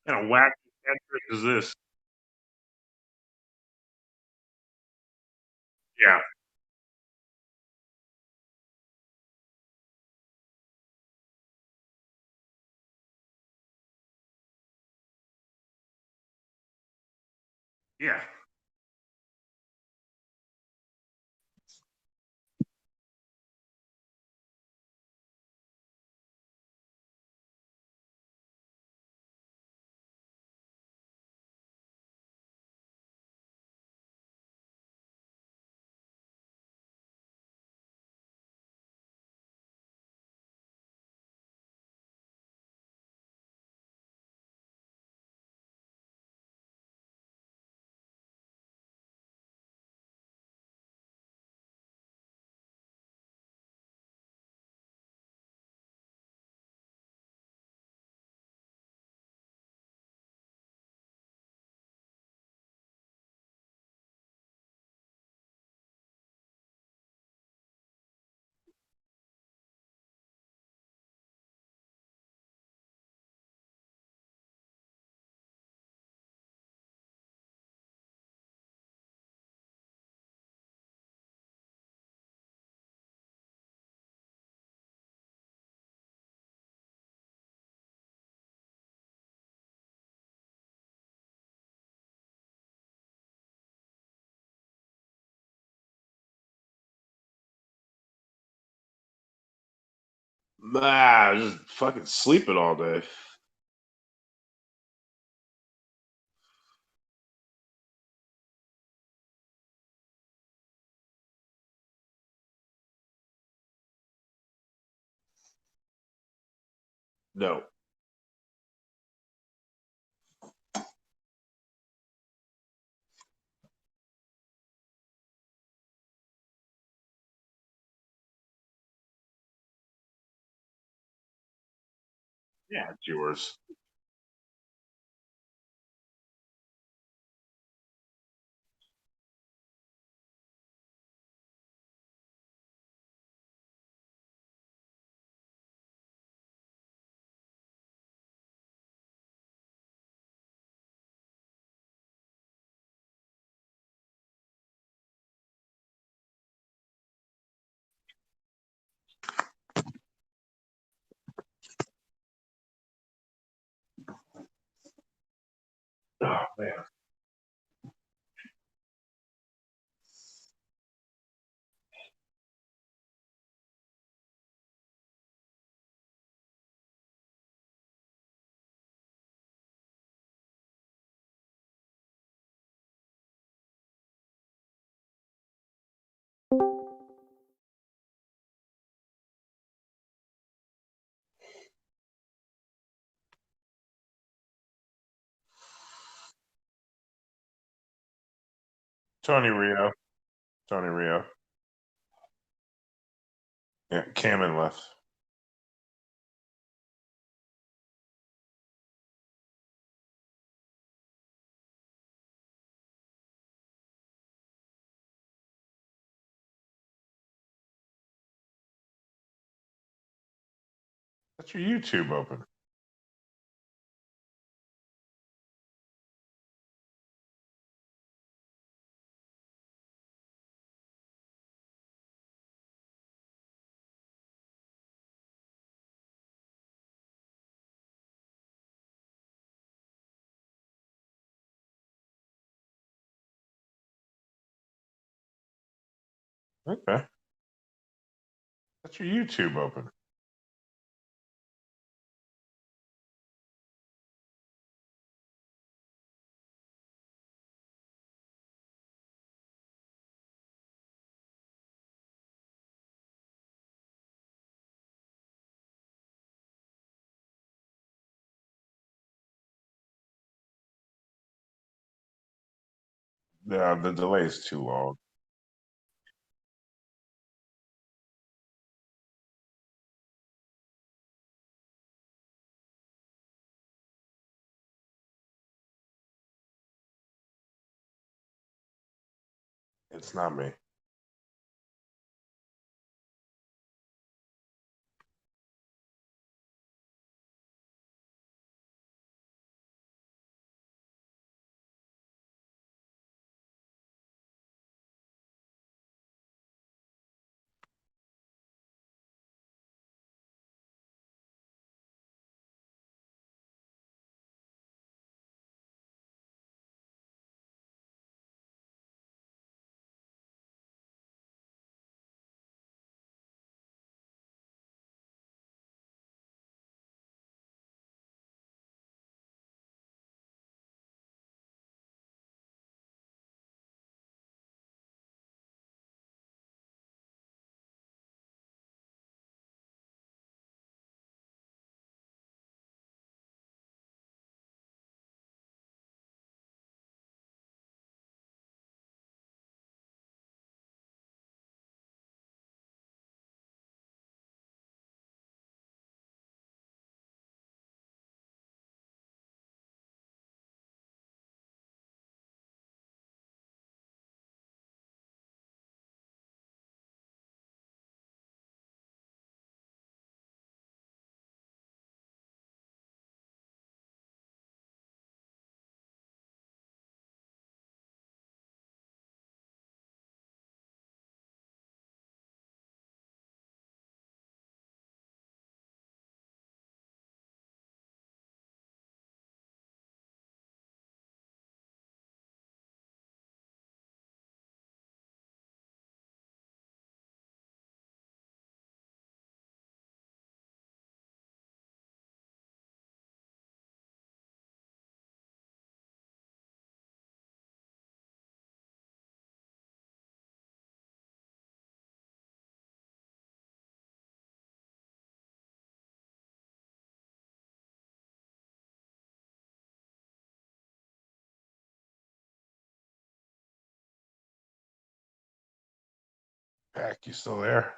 Speaker 6: kind of wacky trick is this? Yeah. Yeah. Nah, just fucking sleeping all day. No. Yeah, it's yours. Oh man. Tony Rio. Tony Rio. Yeah, Cameron left. That's your YouTube open. Okay. That's your YouTube open. Yeah, the delay is too long. It's not me. Pac, you still there?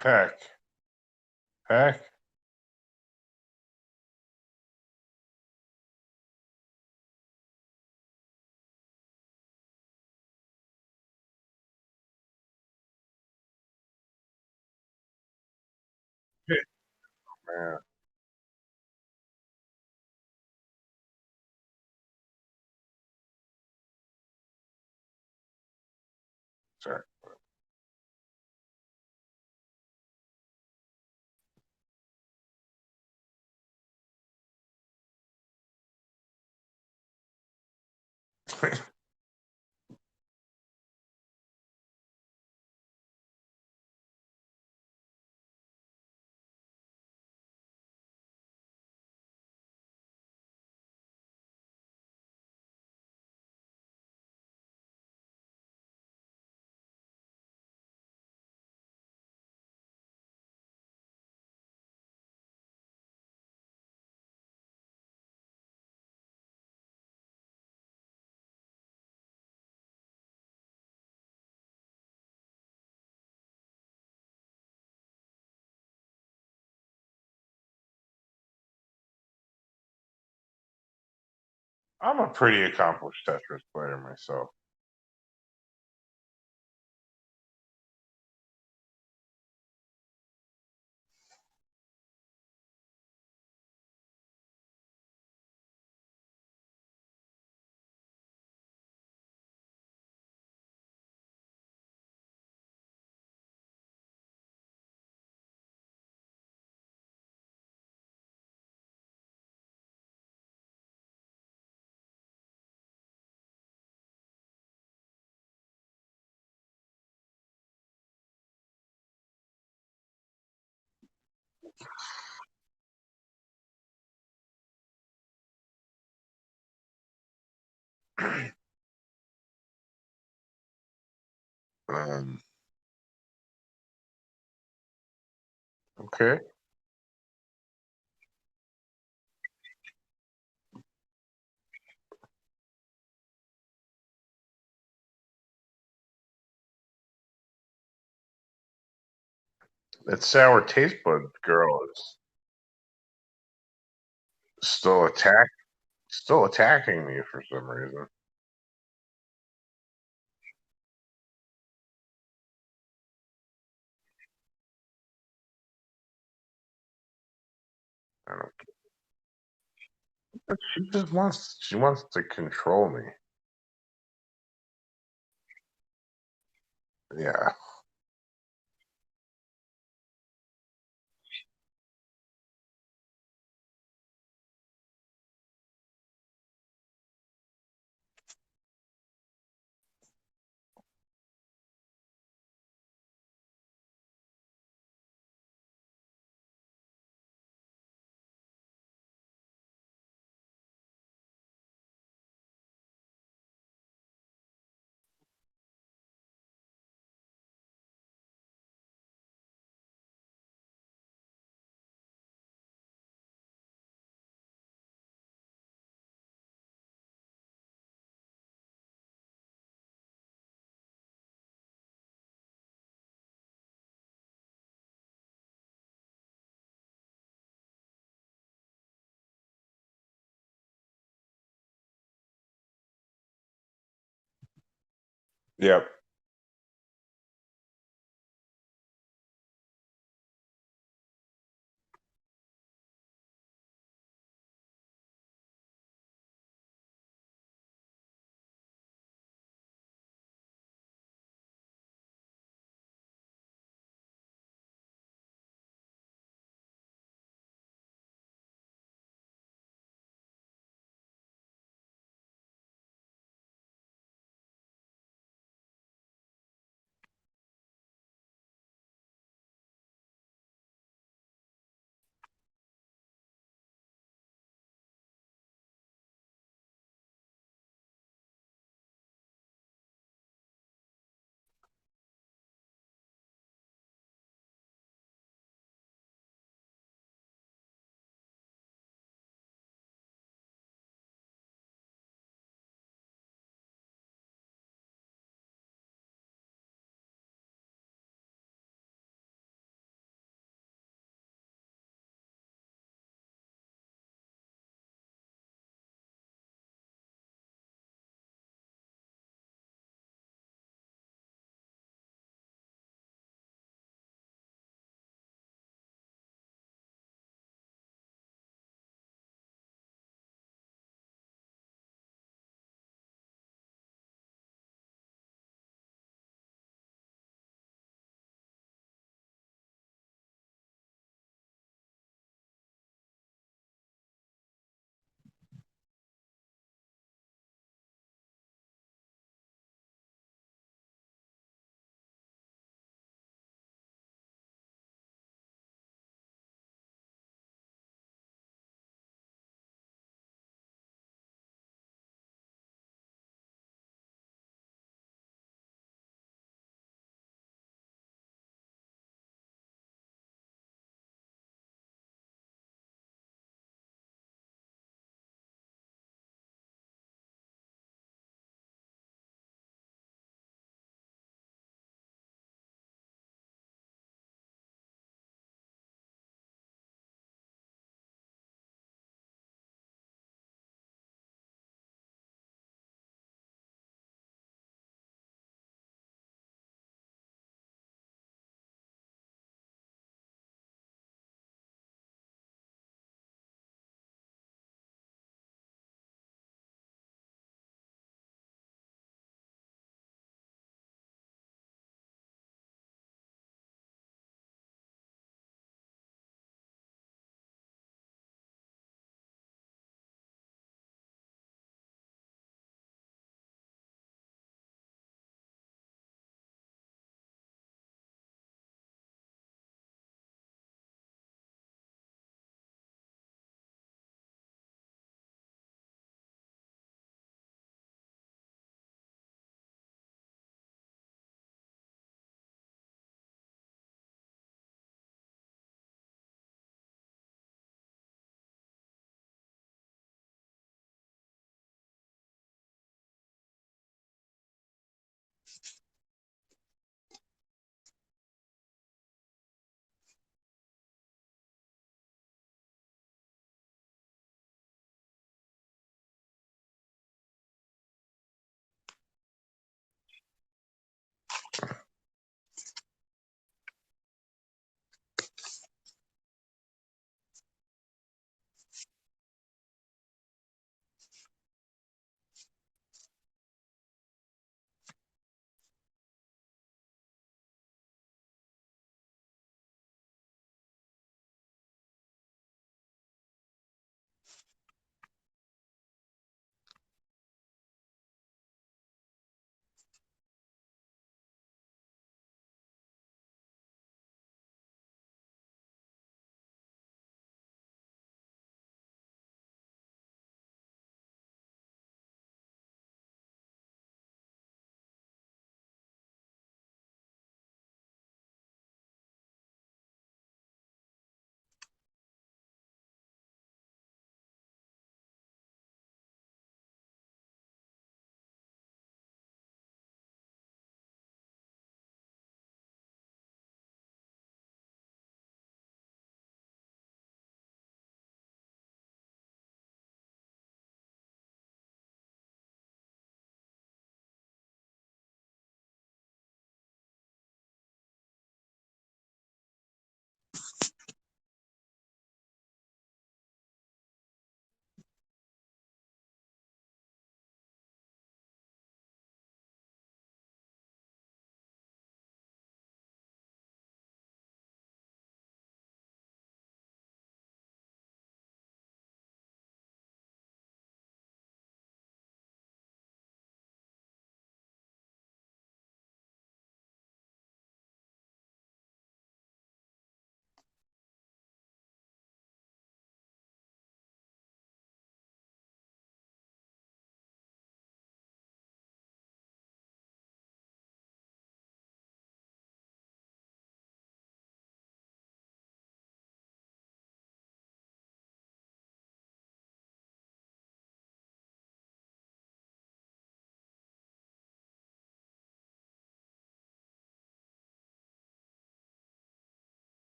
Speaker 6: Pac. Pac? Shit, man. Sorry. I'm a pretty accomplished Tetris player myself. um, okay. That sour taste bud girl is still attacking me for some reason. I don't. She wants to control me. Yeah. Yep.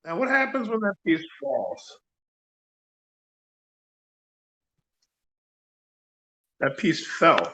Speaker 6: Now, what happens when that piece falls? That piece fell.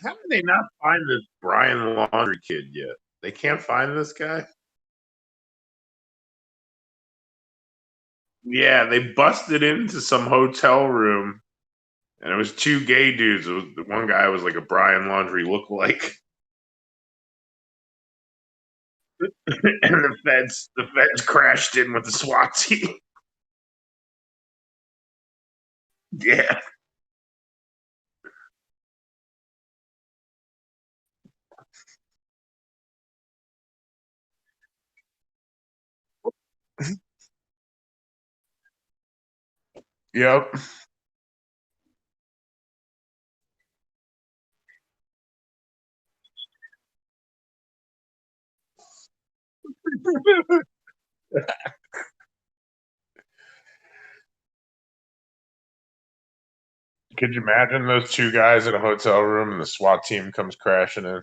Speaker 6: How did they not find this Brian Laundry kid yet? They can't find this guy? Yeah, they busted into some hotel room, and it was two gay dudes. It was, the one guy was like a Brian Laundry lookalike, and the feds crashed in with the SWAT team. Yeah, yep. Could you imagine those two guys in a hotel room and the SWAT team comes crashing in?